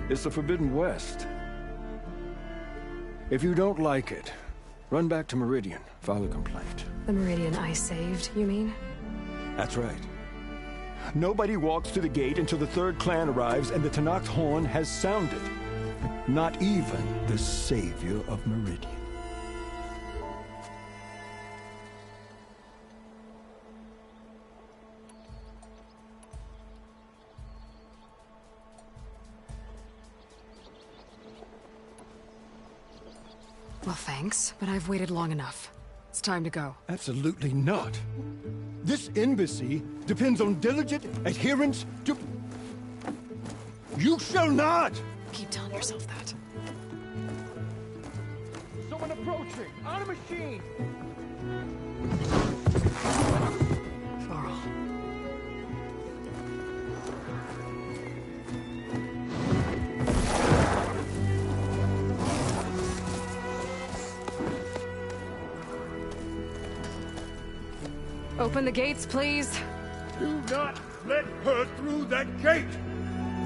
It's the Forbidden West. If you don't like it, run back to Meridian, file a complaint. The Meridian I saved, you mean? That's right. Nobody walks to the gate until the 3rd clan arrives and the Tenakth horn has sounded. Not even the savior of Meridian. Well, thanks, but I've waited long enough. It's time to go. Absolutely not. This embassy depends on diligent adherence to... You shall not! Keep telling yourself that. Someone approaching! On a machine! Varl. Open the gates, please. Do not let her through that gate!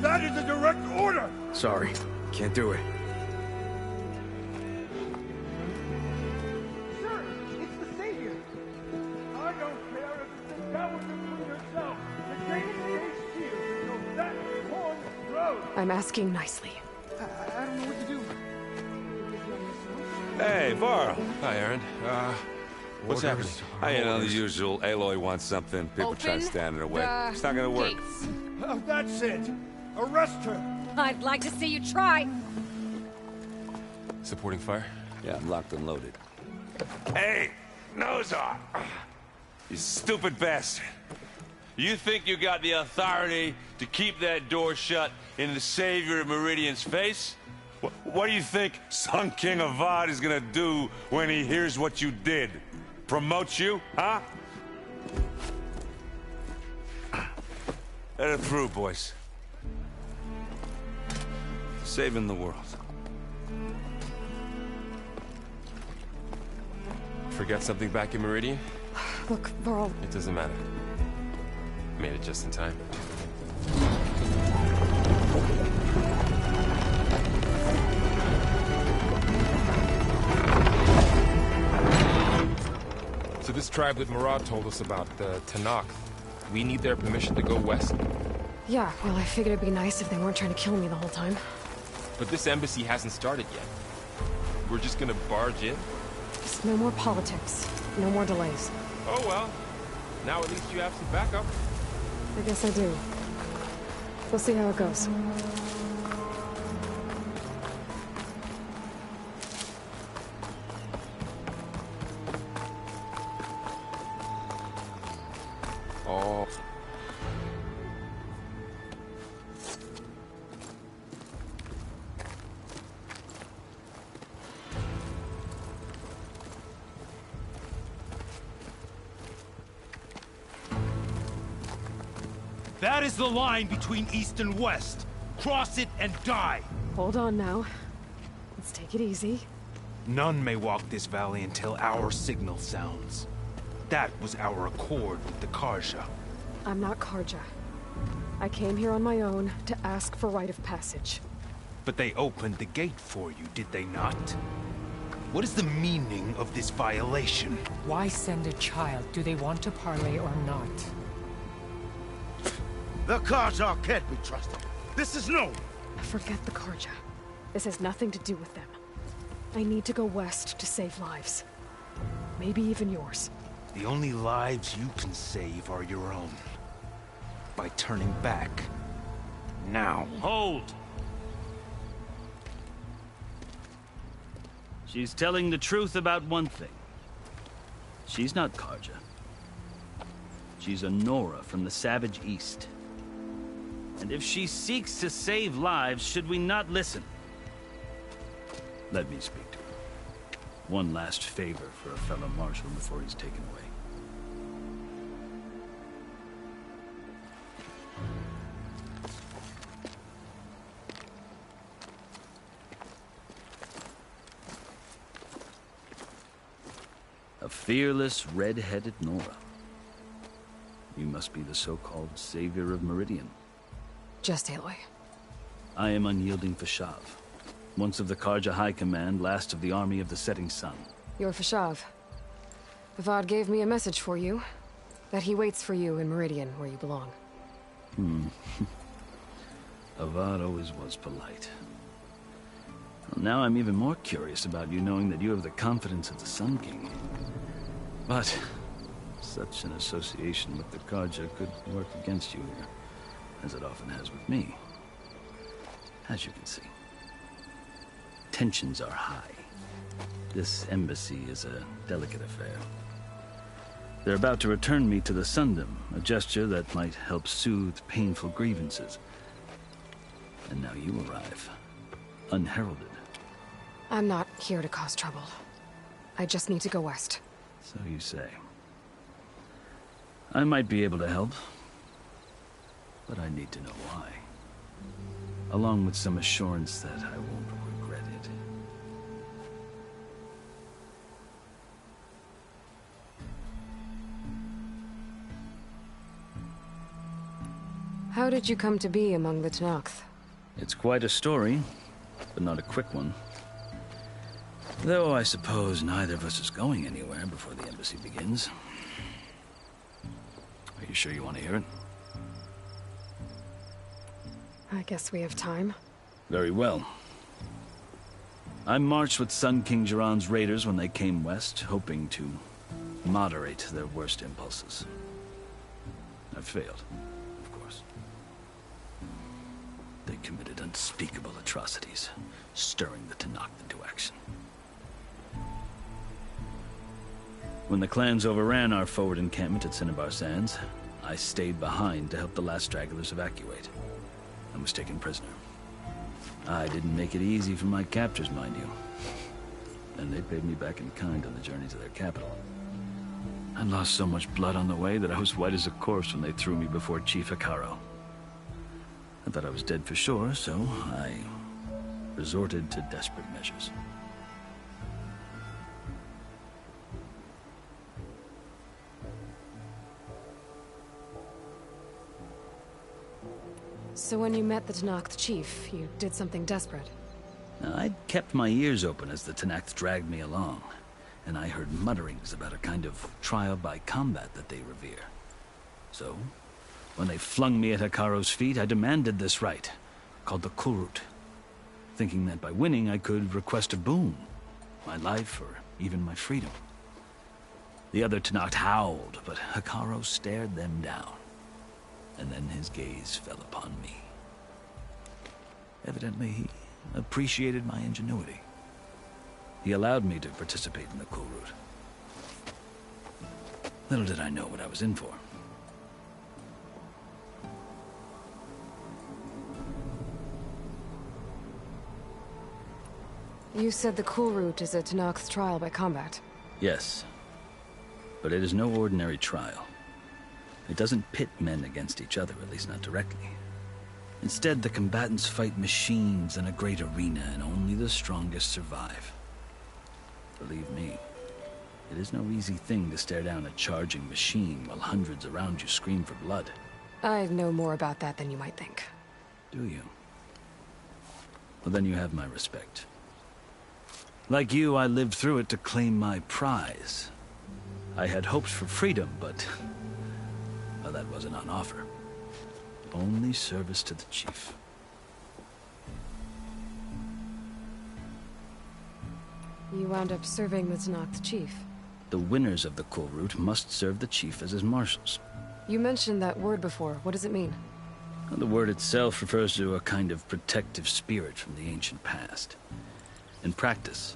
That is a direct order! Sorry, can't do it. Sir, it's the savior! I don't care if it's the coward between yourself! The gate is sealed, so that horn blows! I'm asking nicely. I don't know what to do. Hey, Varl. Hi, Aaron. What's happening? You know, the usual. Aloy wants something. People try to stand in her way. It's not gonna work. That's it! Arrest her! I'd like to see you try. Supporting fire? Yeah, I'm locked and loaded. Hey, Nozar! You stupid bastard. You think you got the authority to keep that door shut in the savior of Meridian's face? What do you think Sun King Avad is gonna do when he hears what you did? Promote you, huh? Let it through, boys. Saving the world. Forgot something back in Meridian? Look, Varl. It doesn't matter. Made it just in time. So this tribe that Murad told us about, the Tenakth, we need their permission to go west? Yeah, well, I figured it'd be nice if they weren't trying to kill me the whole time. But this embassy hasn't started yet. We're just gonna barge in? Just no more politics. No more delays. Oh well. Now at least you have some backup. I guess I do. We'll see how it goes. Oh. That is the line between East and West. Cross it and die. Hold on now. Let's take it easy. None may walk this valley until our signal sounds. That was our accord with the Karja. I'm not Karja. I came here on my own to ask for rite of passage. But they opened the gate for you, did they not? What is the meaning of this violation? Why send a child? Do they want to parley or not? The Karja can't be trusted. This is known. Forget the Karja. This has nothing to do with them. I need to go west to save lives. Maybe even yours. The only lives you can save are your own. By turning back. Now. Hold! She's telling the truth about one thing. She's not Karja. She's a Nora from the Savage East. And if she seeks to save lives, should we not listen? Let me speak to her. One last favor for a fellow marshal before he's taken away. A fearless, red-headed Nora. You must be the so-called savior of Meridian. Just Aloy. I am unyielding Fashav. Once of the Karja High Command, last of the army of the setting sun. You're Fashav. Avad gave me a message for you. That he waits for you in Meridian, where you belong. Avad always was polite. Well, now I'm even more curious about you knowing that you have the confidence of the Sun King. But such an association with the Karja could work against you here, as it often has with me. As you can see, tensions are high. This embassy is a delicate affair. They're about to return me to the Sundom, a gesture that might help soothe painful grievances. And now you arrive, unheralded. I'm not here to cause trouble. I just need to go west. So you say. I might be able to help, but I need to know why. Along with some assurance that I won't regret it. How did you come to be among the Tenakth? It's quite a story, but not a quick one. Though I suppose neither of us is going anywhere before the embassy begins. Are you sure you want to hear it? I guess we have time. Very well. I marched with Sun King Jiran's raiders when they came west, hoping to moderate their worst impulses. I failed, of course. They committed unspeakable atrocities, stirring the Tenakth into action. When the clans overran our forward encampment at Cinnabar Sands, I stayed behind to help the last stragglers evacuate. I was taken prisoner. I didn't make it easy for my captors, mind you. And they paid me back in kind on the journey to their capital. I lost so much blood on the way that I was white as a corpse when they threw me before Chief Hikaro. I thought I was dead for sure, so I resorted to desperate measures. So when you met the Tenakth chief, you did something desperate? I'd kept my ears open as the Tenakth dragged me along, and I heard mutterings about a kind of trial by combat that they revere. So, when they flung me at Hikaro's feet, I demanded this right, called the Kulrut, thinking that by winning I could request a boon, my life or even my freedom. The other Tenakth howled, but Hikaro stared them down. And then his gaze fell upon me. Evidently, he appreciated my ingenuity. He allowed me to participate in the Kulrut. Little did I know what I was in for. You said the Kulrut is a Tenakth trial by combat. Yes, but it is no ordinary trial. It doesn't pit men against each other, at least not directly. Instead, the combatants fight machines in a great arena, and only the strongest survive. Believe me, it is no easy thing to stare down a charging machine while hundreds around you scream for blood. I know more about that than you might think. Do you? Well, then you have my respect. Like you, I lived through it to claim my prize. I had hopes for freedom, but... well, that wasn't on offer. Only service to the chief. You wound up serving the Tenakth chief. The winners of the Cool Route must serve the chief as his marshals. You mentioned that word before. What does it mean? Well, the word itself refers to a kind of protective spirit from the ancient past. In practice,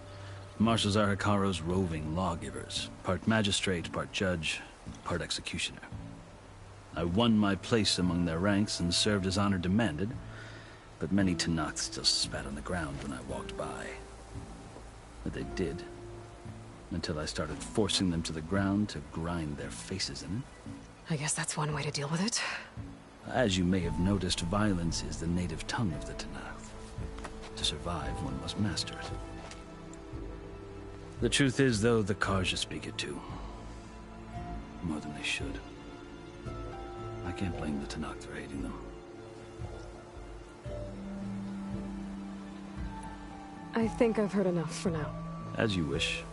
marshals are Hikaru's roving lawgivers, part magistrate, part judge, part executioner. I won my place among their ranks and served as honor demanded, but many Tenakth still spat on the ground when I walked by. But they did, until I started forcing them to the ground to grind their faces in it. I guess that's one way to deal with it. As you may have noticed, violence is the native tongue of the Tenakth. To survive, one must master it. The truth is, though, the Karja speak it too. More than they should. I can't blame the Tenakth for hating them. I think I've heard enough for now. As you wish.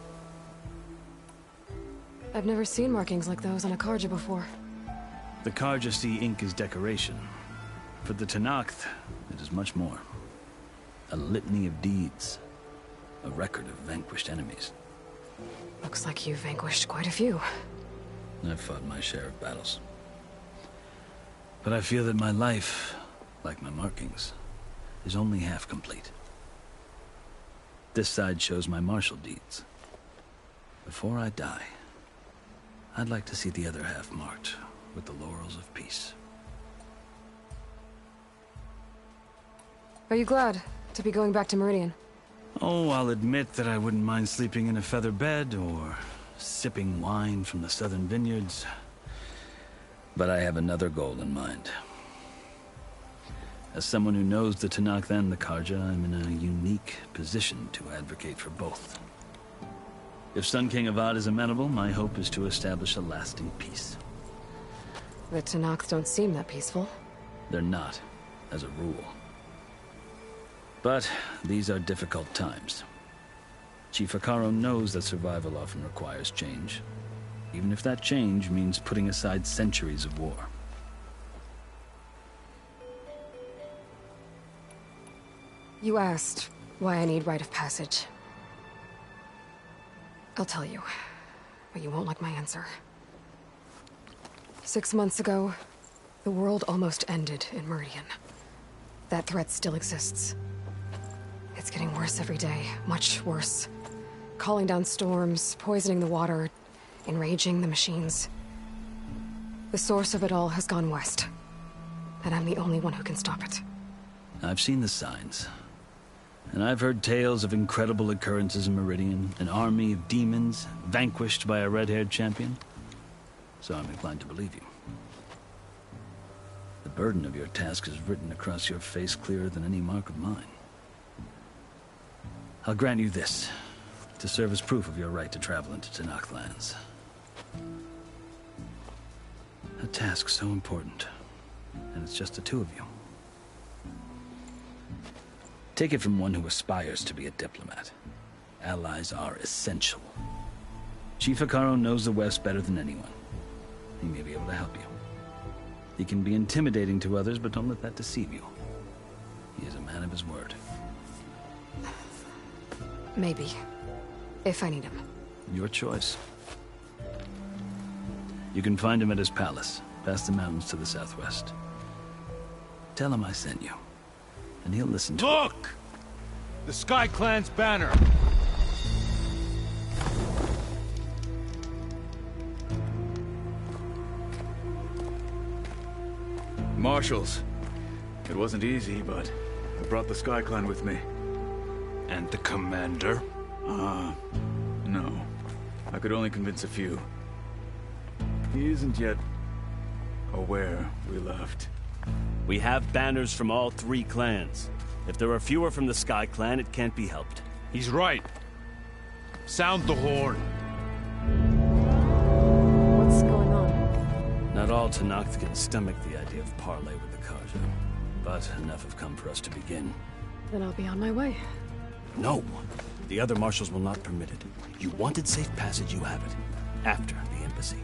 I've never seen markings like those on a Karja before. The Karja see ink as decoration. For the Tenakth, it is much more. A litany of deeds. A record of vanquished enemies. Looks like you've vanquished quite a few. I've fought my share of battles. But I feel that my life, like my markings, is only half complete. This side shows my martial deeds. Before I die, I'd like to see the other half marked with the laurels of peace. Are you glad to be going back to Meridian? Oh, I'll admit that I wouldn't mind sleeping in a feather bed or sipping wine from the southern vineyards. But I have another goal in mind. As someone who knows the Tenakth and the Karja, I'm in a unique position to advocate for both. If Sun King Avad is amenable, my hope is to establish a lasting peace. The Tenakth don't seem that peaceful. They're not, as a rule. But these are difficult times. Chief Hikaru knows that survival often requires change, even if that change means putting aside centuries of war. You asked why I need rite of passage. I'll tell you, but you won't like my answer. 6 months ago, the world almost ended in Meridian. That threat still exists. It's getting worse every day, much worse. Calling down storms, poisoning the water, enraging the machines. The source of it all has gone west, and I'm the only one who can stop it. I've seen the signs. And I've heard tales of incredible occurrences in Meridian, an army of demons vanquished by a red-haired champion. So I'm inclined to believe you. The burden of your task is written across your face clearer than any mark of mine. I'll grant you this, to serve as proof of your right to travel into Tenakth lands. A task so important, and it's just the two of you. Take it from one who aspires to be a diplomat. Allies are essential. Chief Hikaru knows the West better than anyone. He may be able to help you. He can be intimidating to others, but don't let that deceive you. He is a man of his word. Maybe. If I need him. Your choice. You can find him at his palace, past the mountains to the southwest. Tell him I sent you, and he'll listen to Look! The Sky Clan's banner! Marshals. It wasn't easy, but I brought the Sky Clan with me. And the commander? No. I could only convince a few. He isn't yet or where we left. We have banners from all 3 clans. If there are fewer from the Sky Clan, it can't be helped. He's right. Sound the horn. What's going on? Not all Tenakth can stomach the idea of parley with the Karja, but enough have come for us to begin. Then I'll be on my way. No! The other marshals will not permit it. You wanted safe passage, you have it. After the embassy.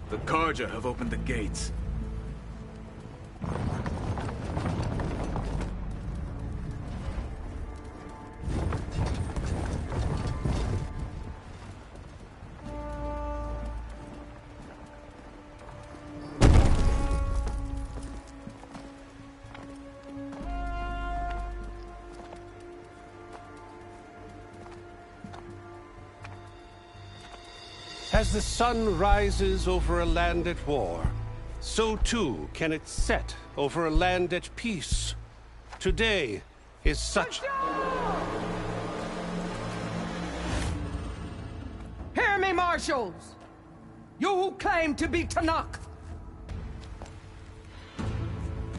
The Karja have opened the gates. As the sun rises over a land at war, so too can it set over a land at peace. Today is such... Hear me, marshals! You who claim to be Tenakth!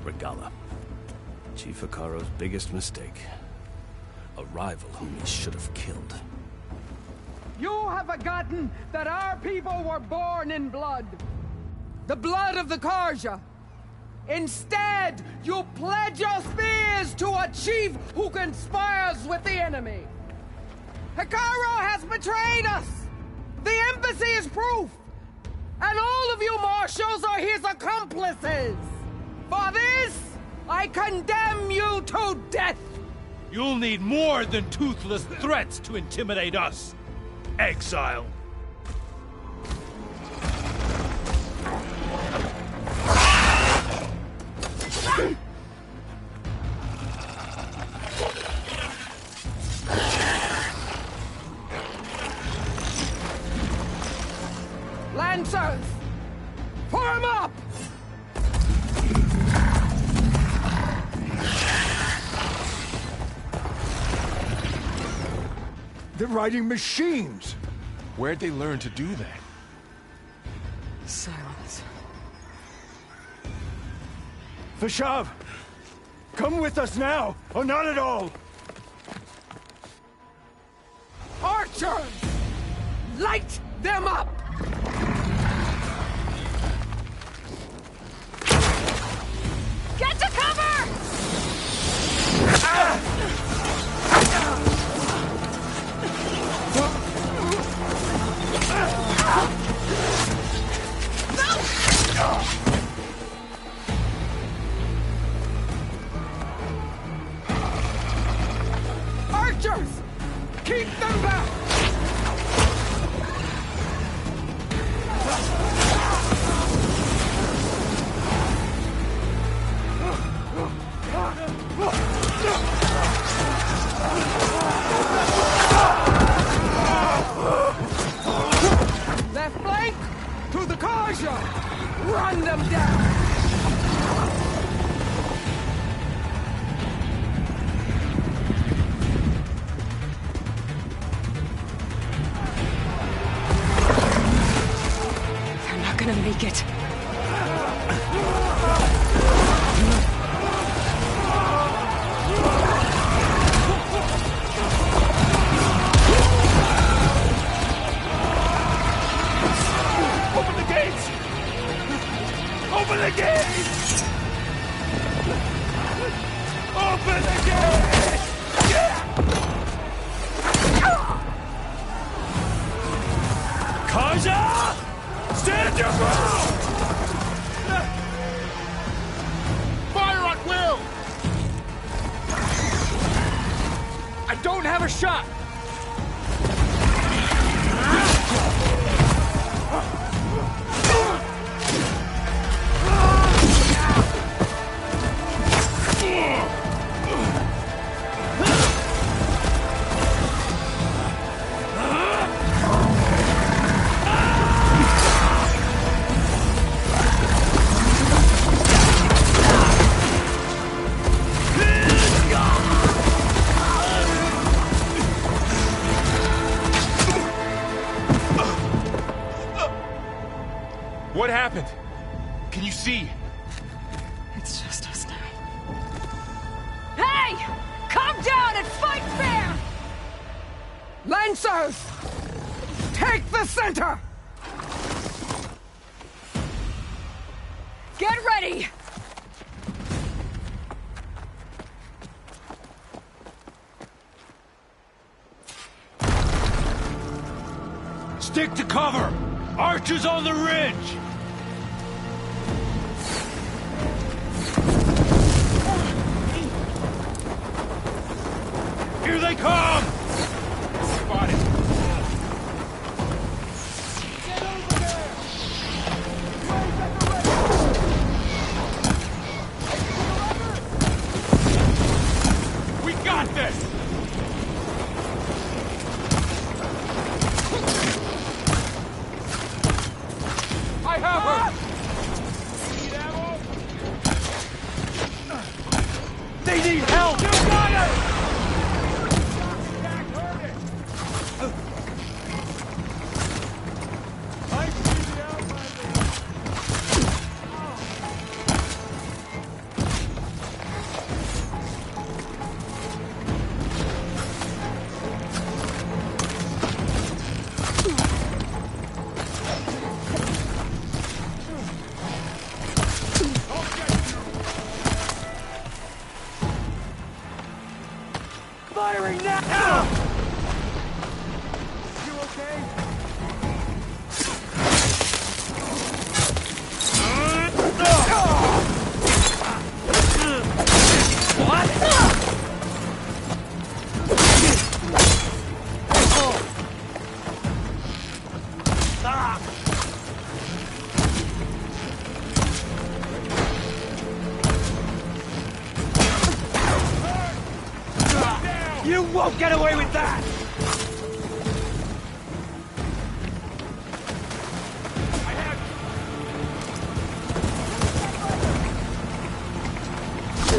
Regala. Chief Hikaro's biggest mistake. A rival whom he should have killed. You have forgotten that our people were born in blood. The blood of the Karja. Instead, you pledge your spears to a chief who conspires with the enemy. Hikaro has betrayed us! The embassy is proof! And all of you marshals are his accomplices! For this, I condemn you to death! You'll need more than toothless threats to intimidate us. Exile. Lancers! Form up! They're riding machines! Where'd they learn to do that? Silence. Vashav! Come with us now, or not at all! Archers! Light them up! Get to cover! Archers! Keep them back! Left flank to the Karja! Run them down! They're not gonna make it. Open the gates! Open the gates! Open the gates! Karja! Stand your ground! Fire at will! I don't have a shot! What happened? Can you see? It's just us now. Hey! Come down and fight fair! Lancers! Take the center! Get ready! Stick to cover! Archers on the ridge! Here they come! Spotted. Get over there! We got this! I have her! Need ammo? They need help! You got it! Firing now! You okay? What? You won't get away with that!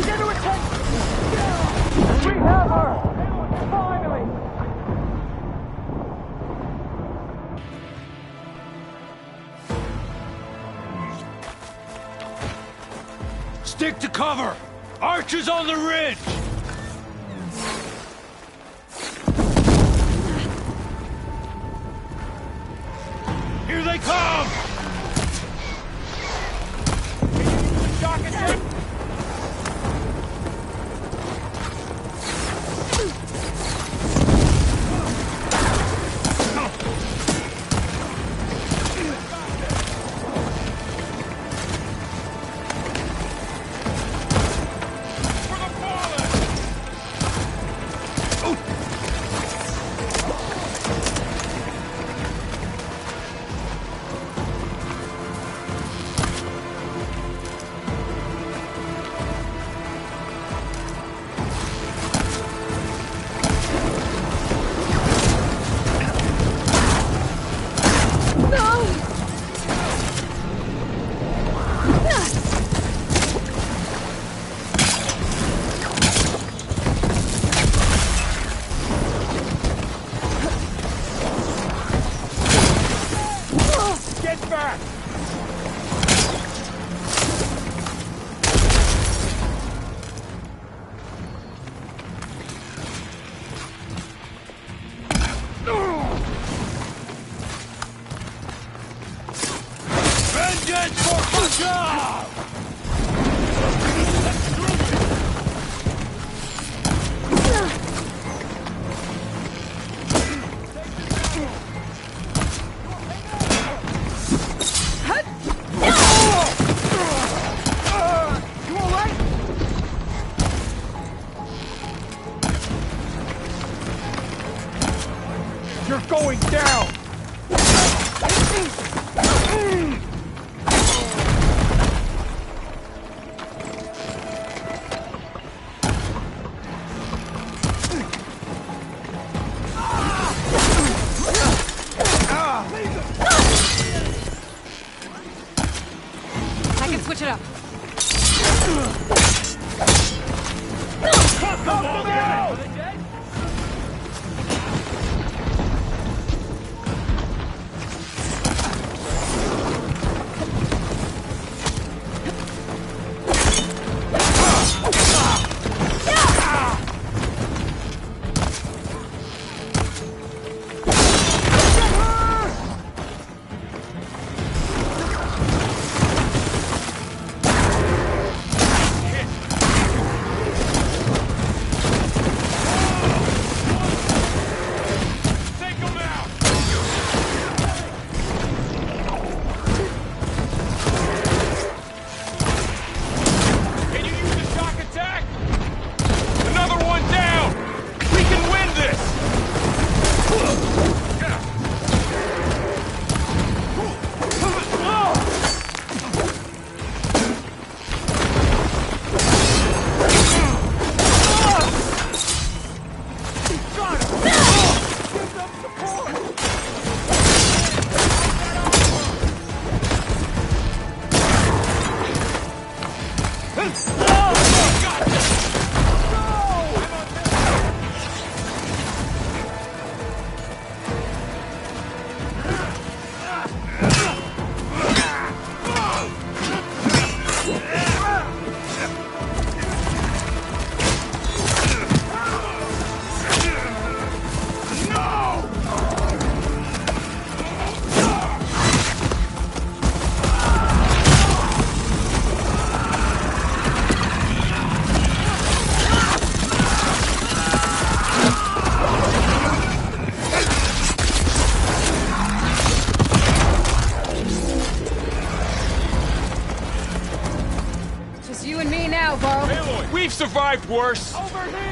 Get to attention! We have her! Finally! Stick to cover! Archers on the ridge! Here they come! Vengeance for Punjab! You all right? You're going down! I can switch it up. We've survived worse! Over here!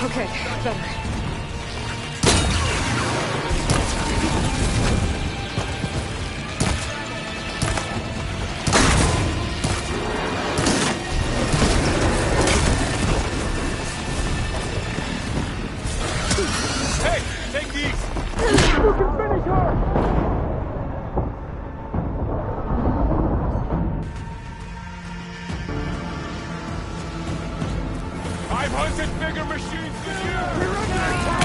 Okay, better. Hey, take these! You can finish her! I've hunted bigger machines than you! We're under attack!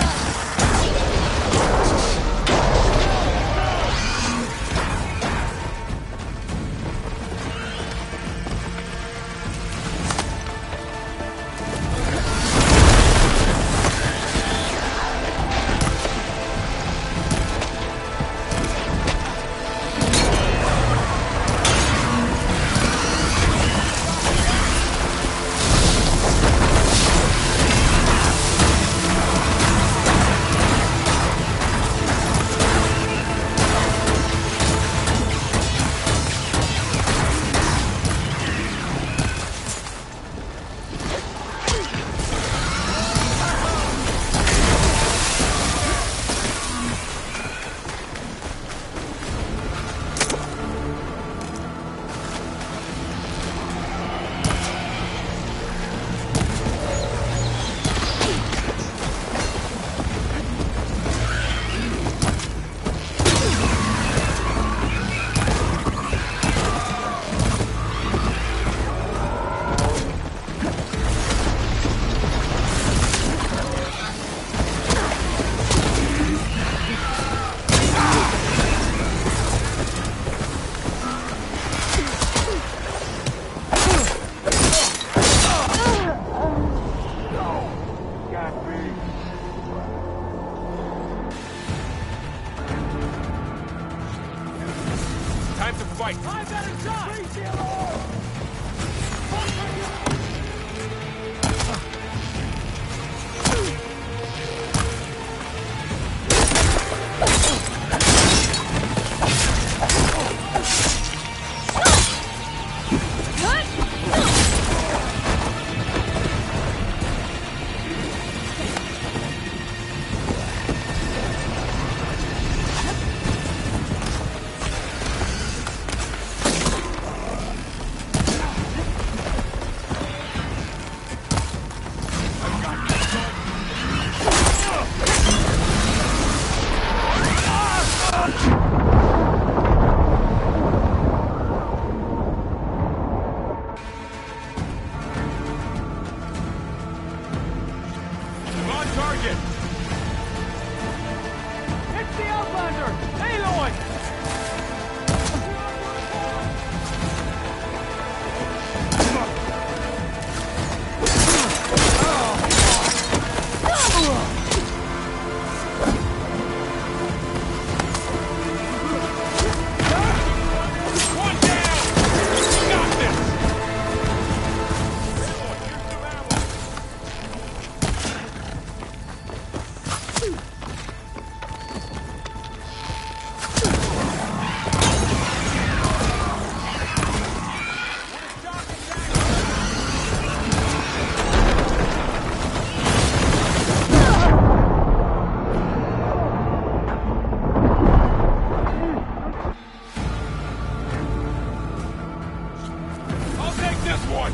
Time to fight! I got a shot! On target! It's the Outlander! Aloy! One down! You got this! I'll take this one!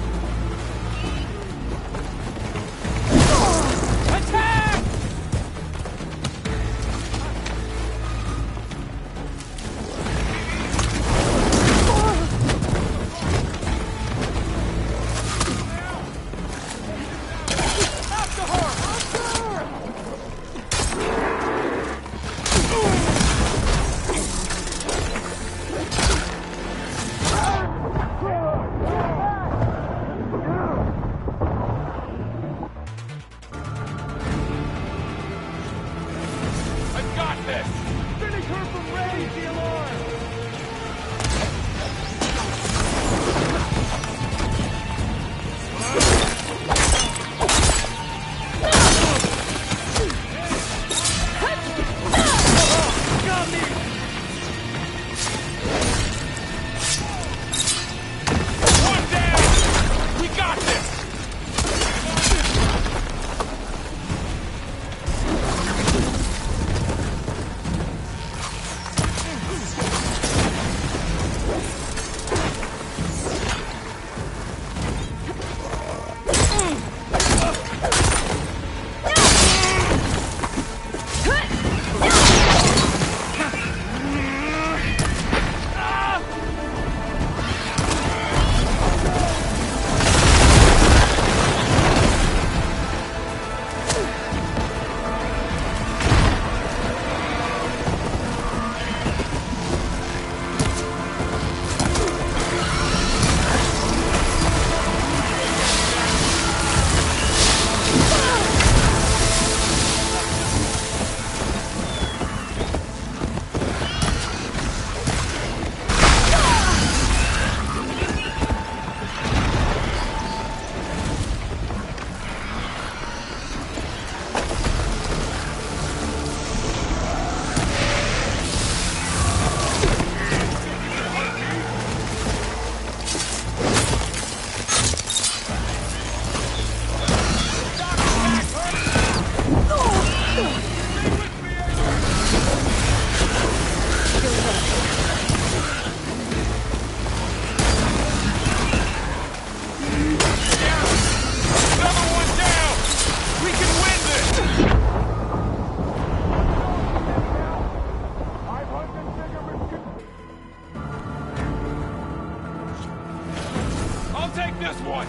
take this one!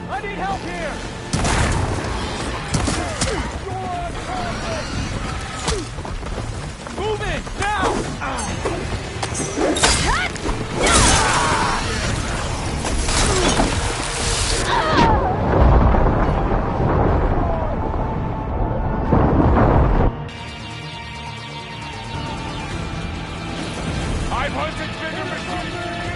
I need help here! Move it! Now! I've hunted bigger machines than you!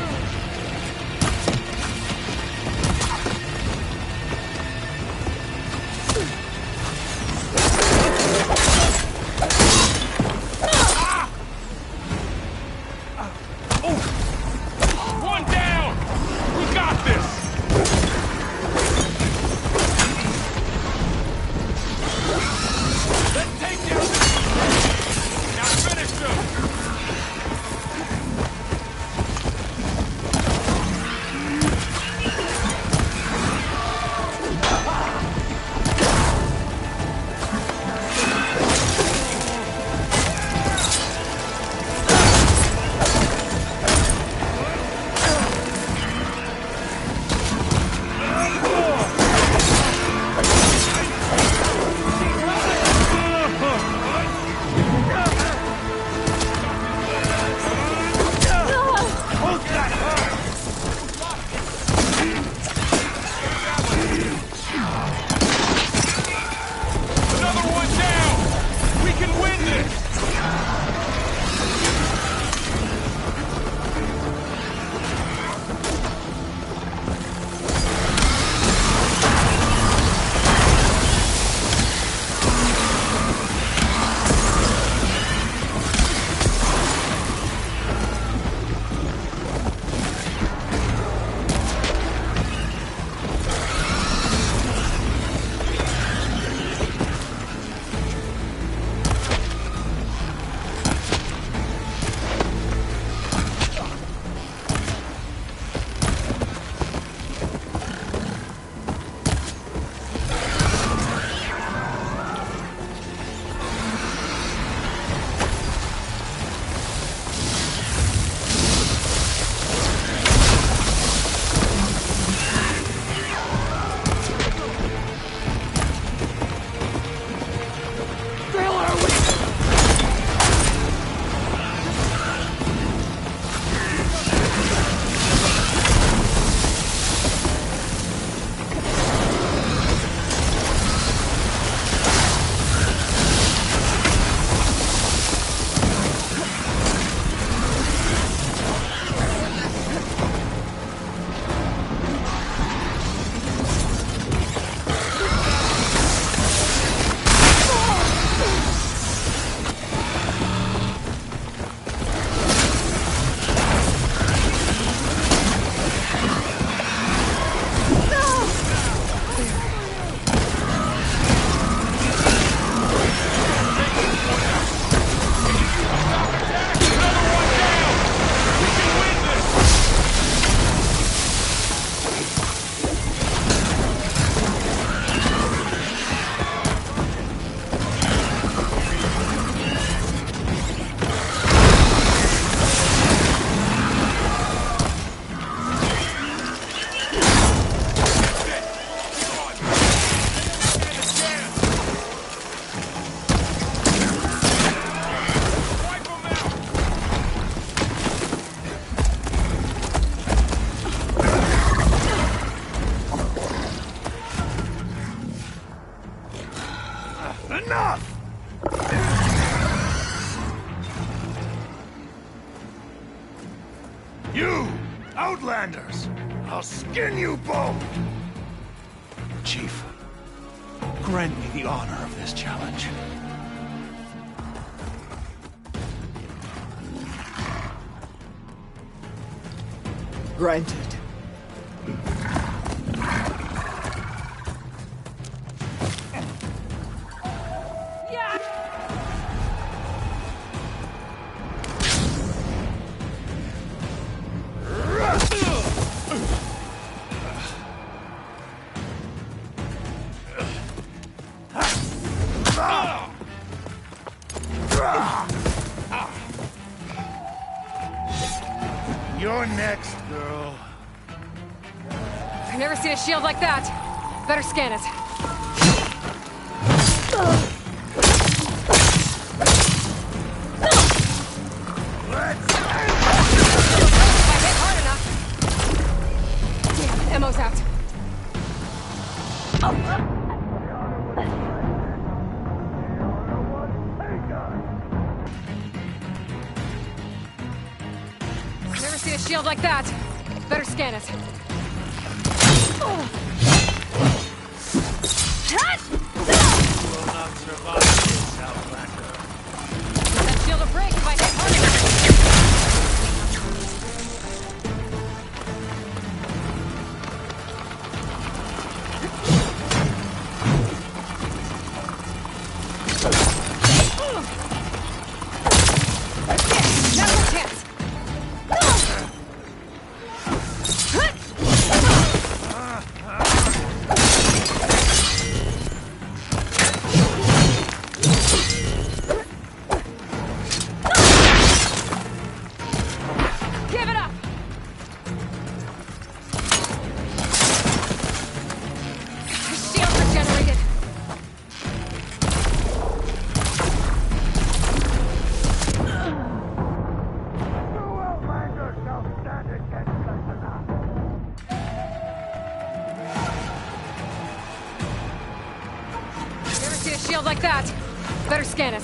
One down! We got this! Let's take down this! Now finish them! Another one down! We can win this! Enough! You, Outlanders! I'll skin you both! Chief, grant me the honor of this challenge. Granted. You're next, girl. I've never seen a shield like that. Better scan it. Damn, ammo's out. Never seen a shield like that. Better scan it. Will not survive this, Outlander. That shield will break if I hit hard enough. Now's our chance. Give it up! The shields are generated. Never seen a shield like that. Better scan it.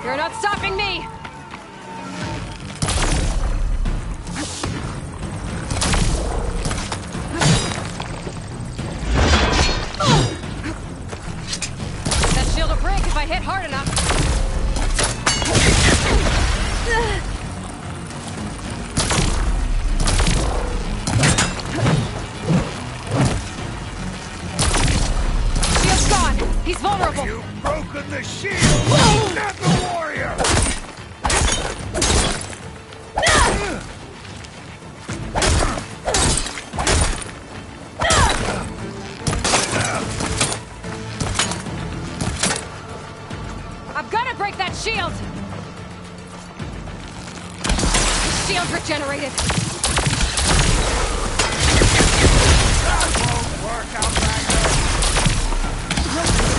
You're not stopping me! That shield will break if I hit hard enough. Shield's gone! He's vulnerable! You've broken the shield, not the warrior! I've got to break that shield! The shield's regenerated. That won't work, Outlander!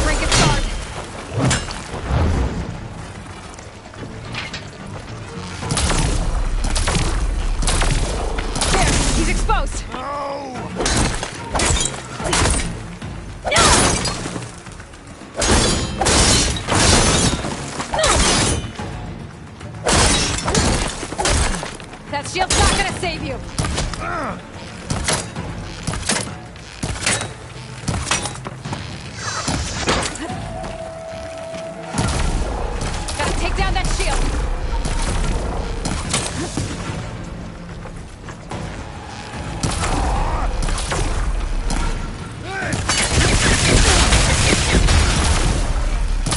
Break its guard. There, he's exposed. That shield's not gonna save you. Gotta take down that shield.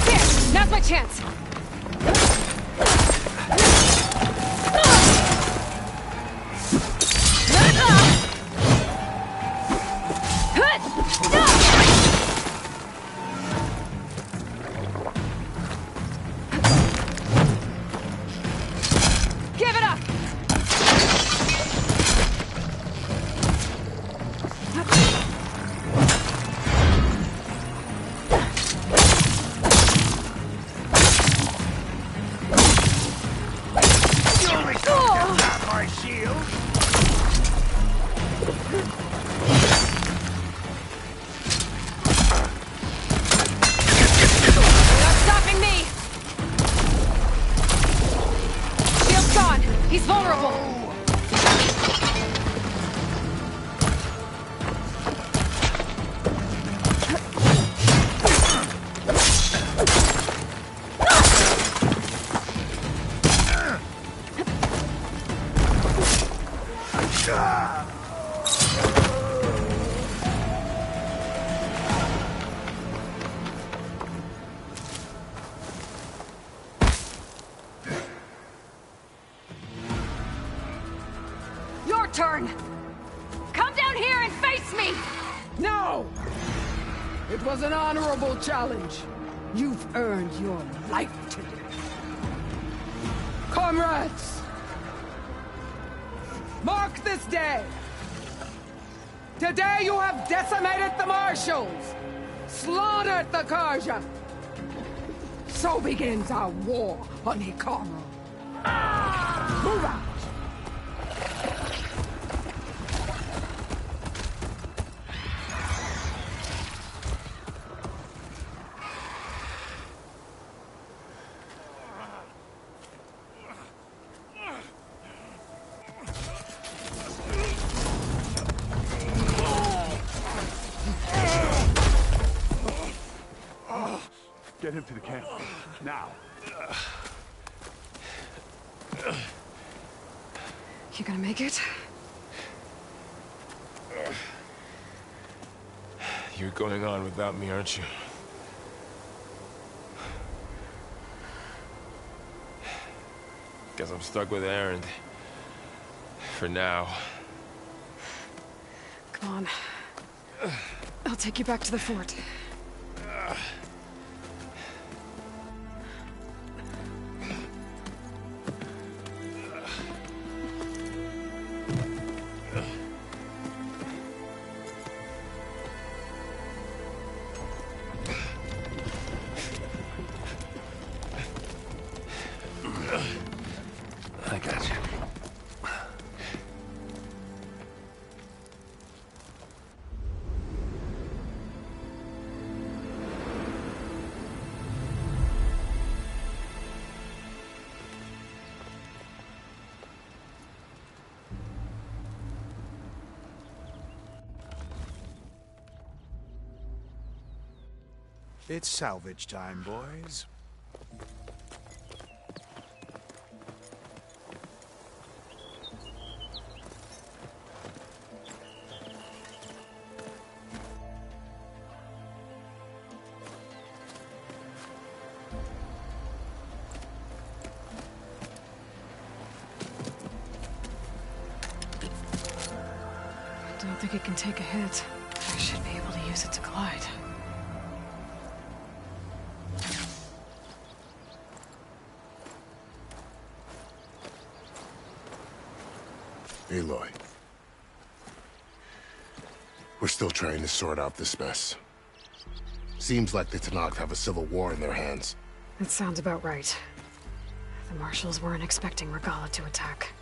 There, now's my chance. Give it up! You only don't get my shield! You're not stopping me! Shield's gone! He's vulnerable! turn! Come down here and face me! No! It was an honorable challenge. You've earned your life today. Comrades! Mark this day! Today you have decimated the Marshals! Slaughtered the Karja! So begins our war on Hikaru. Move out! Get him to the camp. Now. You gonna make it? You're going on without me, aren't you? Guess I'm stuck with Aaron. For now. Come on. I'll take you back to the fort. I got you. It's salvage time, boys. I don't think it can take a hit. I should be able to use it to glide. Aloy. We're still trying to sort out this mess. Seems like the Tenakth have a civil war in their hands. That sounds about right. The Marshals weren't expecting Regala to attack.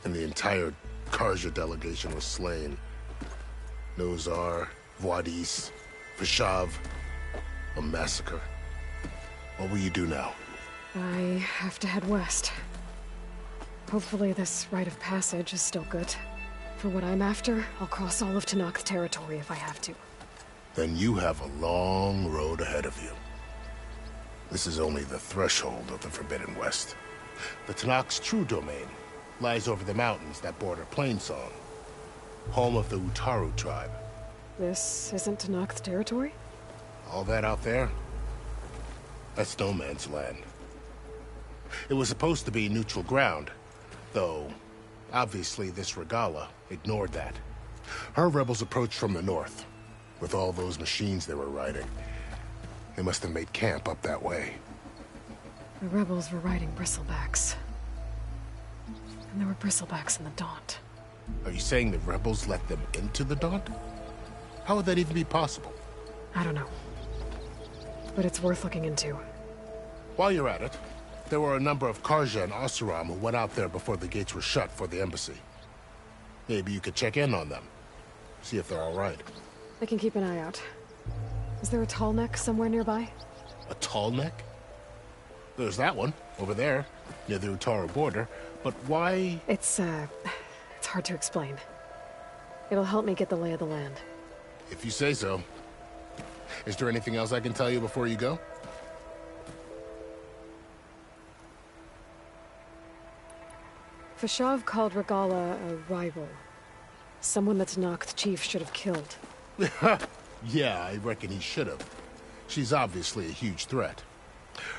And the entire Karja delegation was slain. Nozar, Voadis, Vashav. A massacre. What will you do now? I have to head west. Hopefully this rite of passage is still good. For what I'm after, I'll cross all of Tenakth territory if I have to. Then you have a long road ahead of you. This is only the threshold of the Forbidden West. The Tenakth's true domain lies over the mountains that border Plainsong, home of the Utaru tribe. This isn't Tenakth territory? All that out there? That's no man's land. It was supposed to be neutral ground, though obviously this Regala ignored that. Her rebels approached from the north, with all those machines they were riding. They must have made camp up that way. The rebels were riding bristlebacks. And there were bristlebacks in the Daunt. Are you saying the rebels let them into the Daunt? How would that even be possible? I don't know. But it's worth looking into. While you're at it, there were a number of Karja and Oseram who went out there before the gates were shut for the embassy. Maybe you could check in on them. See if they're all right. I can keep an eye out. Is there a tall neck somewhere nearby? A tall neck? There's that one, over there, near the Utaru border. But why? It's hard to explain. It'll help me get the lay of the land. If you say so. Is there anything else I can tell you before you go? Vashav called Regala a rival. Someone the Tenakth chief should have killed. Yeah, I reckon he should have. She's obviously a huge threat.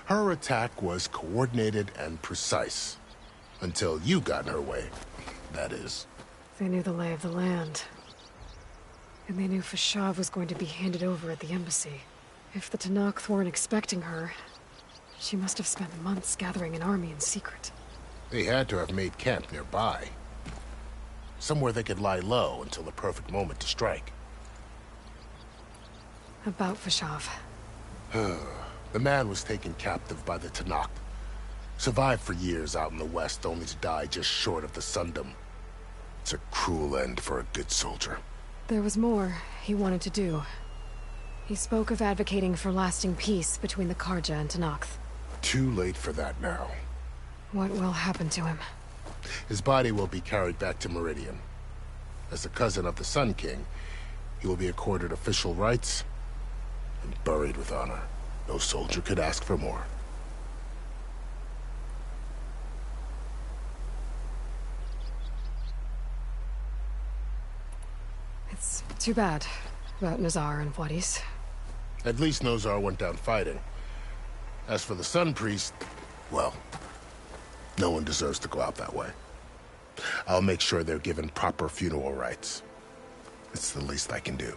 Her attack was coordinated and precise. Until you got in her way, that is. They knew the lay of the land. And they knew Fashav was going to be handed over at the embassy. If the Tenakth weren't expecting her, she must have spent months gathering an army in secret. They had to have made camp nearby. Somewhere they could lie low until the perfect moment to strike. About Fashav. The man was taken captive by the Tenakth. Survived for years out in the west, only to die just short of the Sundom. It's a cruel end for a good soldier. There was more he wanted to do. He spoke of advocating for lasting peace between the Karja and Tenakth. Too late for that now. What will happen to him? His body will be carried back to Meridian. As a cousin of the Sun King, he will be accorded official rights and buried with honor. No soldier could ask for more. It's too bad about Nazar and Wadis. At least Nozar went down fighting. As for the Sun Priest, well, no one deserves to go out that way. I'll make sure they're given proper funeral rites. It's the least I can do.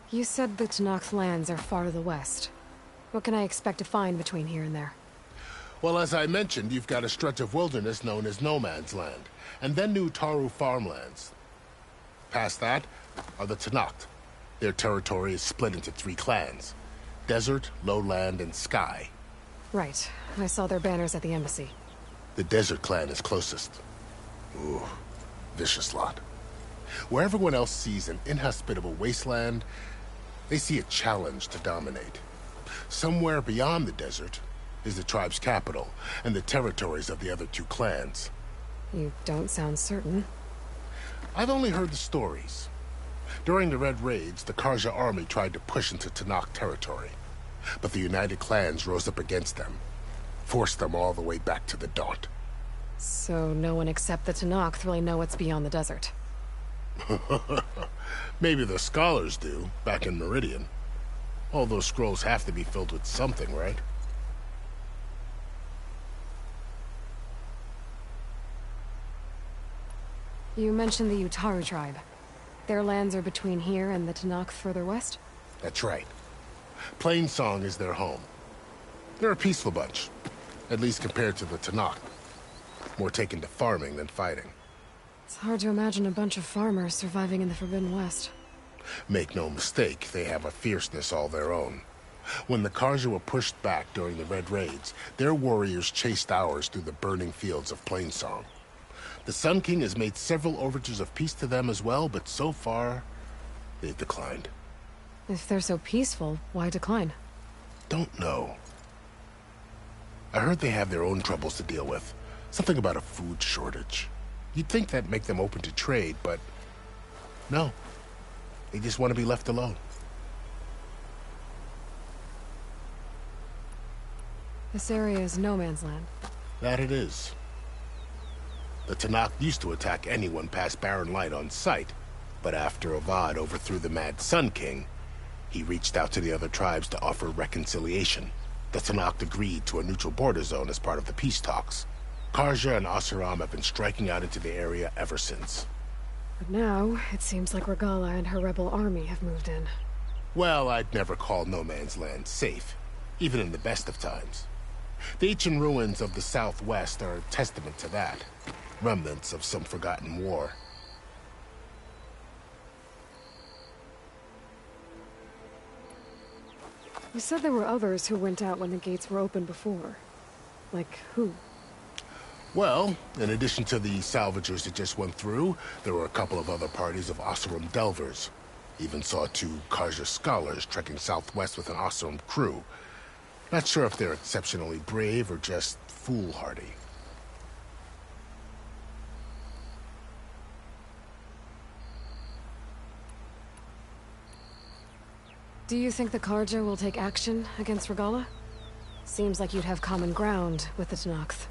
You said the Tenakth lands are far to the west. What can I expect to find between here and there? Well, as I mentioned, you've got a stretch of wilderness known as No Man's Land, and then New Taru farmlands. Past that are the Tenakth. Their territory is split into 3 clans: Desert, Lowland, and Sky. Right. I saw their banners at the embassy. The Desert clan is closest. Ooh, vicious lot. Where everyone else sees an inhospitable wasteland, they see a challenge to dominate. Somewhere beyond the desert is the tribe's capital and the territories of the other 2 clans. You don't sound certain. I've only heard the stories. During the Red Raids, the Karja army tried to push into Tenakth territory, but the United Clans rose up against them, forced them all the way back to the Daunt. So no one except the Tenakth really know what's beyond the desert. Maybe the scholars do, back in Meridian. All those scrolls have to be filled with something, right? You mentioned the Utaru tribe. Their lands are between here and the Tenakth further west? That's right. Plainsong is their home. They're a peaceful bunch, at least compared to the Tenakth. More taken to farming than fighting. It's hard to imagine a bunch of farmers surviving in the Forbidden West. Make no mistake, they have a fierceness all their own. When the Karja were pushed back during the Red Raids, their warriors chased ours through the burning fields of Plainsong. The Sun King has made several overtures of peace to them as well, but so far, they've declined. If they're so peaceful, why decline? Don't know. I heard they have their own troubles to deal with. Something about a food shortage. You'd think that'd make them open to trade, but no. They just want to be left alone. This area is no man's land. That it is. The Tenakth used to attack anyone past Barren Light on sight, but after Avad overthrew the Mad Sun King, he reached out to the other tribes to offer reconciliation. The Tenakth agreed to a neutral border zone as part of the peace talks. Karja and Asuram have been striking out into the area ever since. But now, it seems like Regala and her rebel army have moved in. Well, I'd never call No Man's Land safe, even in the best of times. The ancient ruins of the Southwest are a testament to that. Remnants of some forgotten war. You said there were others who went out when the gates were open before. Like who? Well, in addition to the salvagers that just went through, there were a couple of other parties of Oseram delvers. Even saw 2 Karja scholars trekking southwest with an Oseram crew. Not sure if they're exceptionally brave or just foolhardy. Do you think the Karja will take action against Regala? Seems like you'd have common ground with the Tenakth.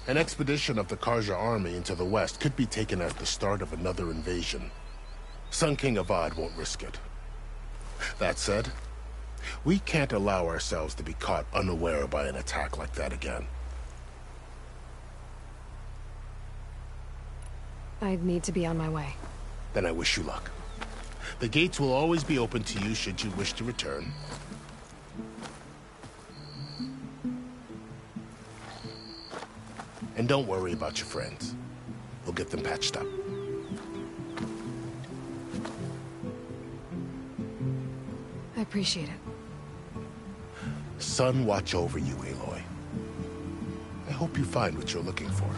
An expedition of the Karja army into the west could be taken as the start of another invasion. Sun King Avad won't risk it. That said, we can't allow ourselves to be caught unaware by an attack like that again. I need to be on my way. Then I wish you luck. The gates will always be open to you should you wish to return. And don't worry about your friends. We'll get them patched up. I appreciate it. Sun watch over you, Aloy. I hope you find what you're looking for.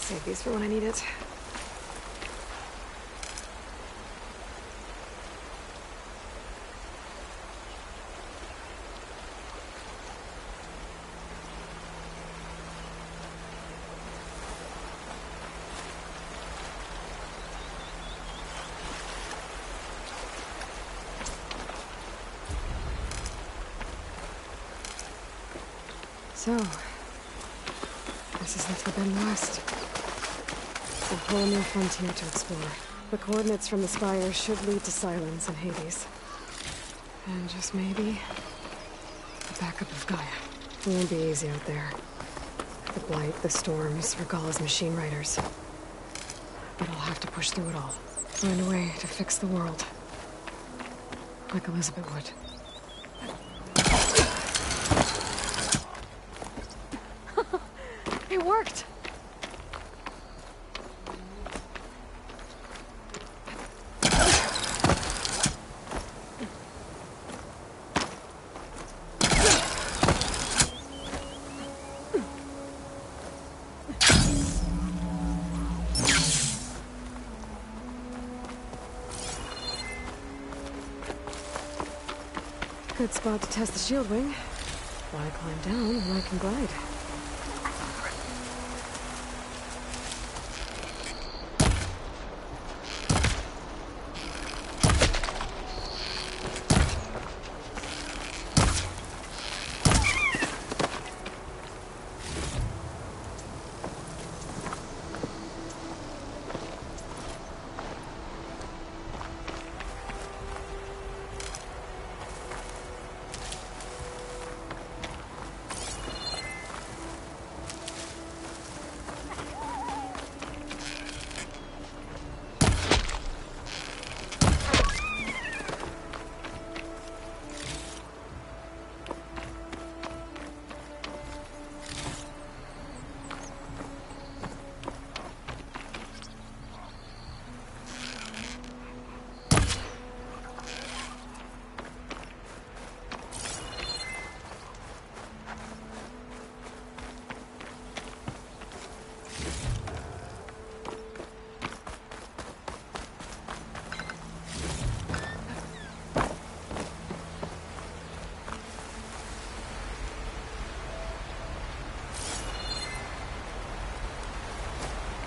Save these for when I need it. So, this is into the Bend West. A whole new frontier to explore. The coordinates from the Spire should lead to Silence and Hades. And just maybe, the backup of Gaia. It won't be easy out there. The Blight, the Storms, Regalla's machine riders. But I'll have to push through it all. Find a way to fix the world. Like Elizabeth would. It worked! Good spot to test the shield wing. Why climb down when I can glide?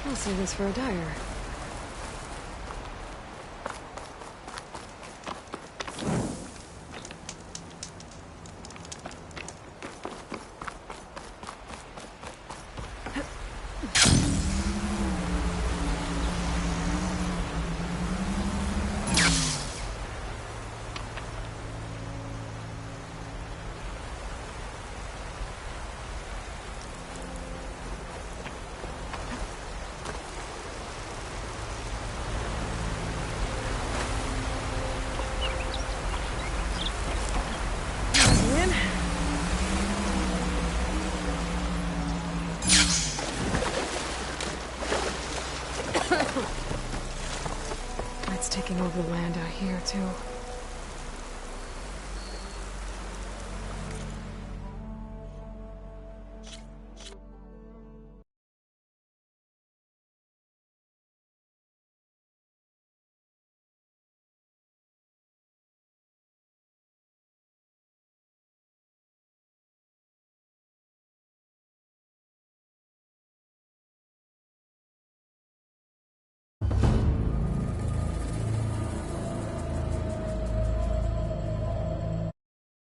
I'll save this for a dyer. It's taking over the land out here, too.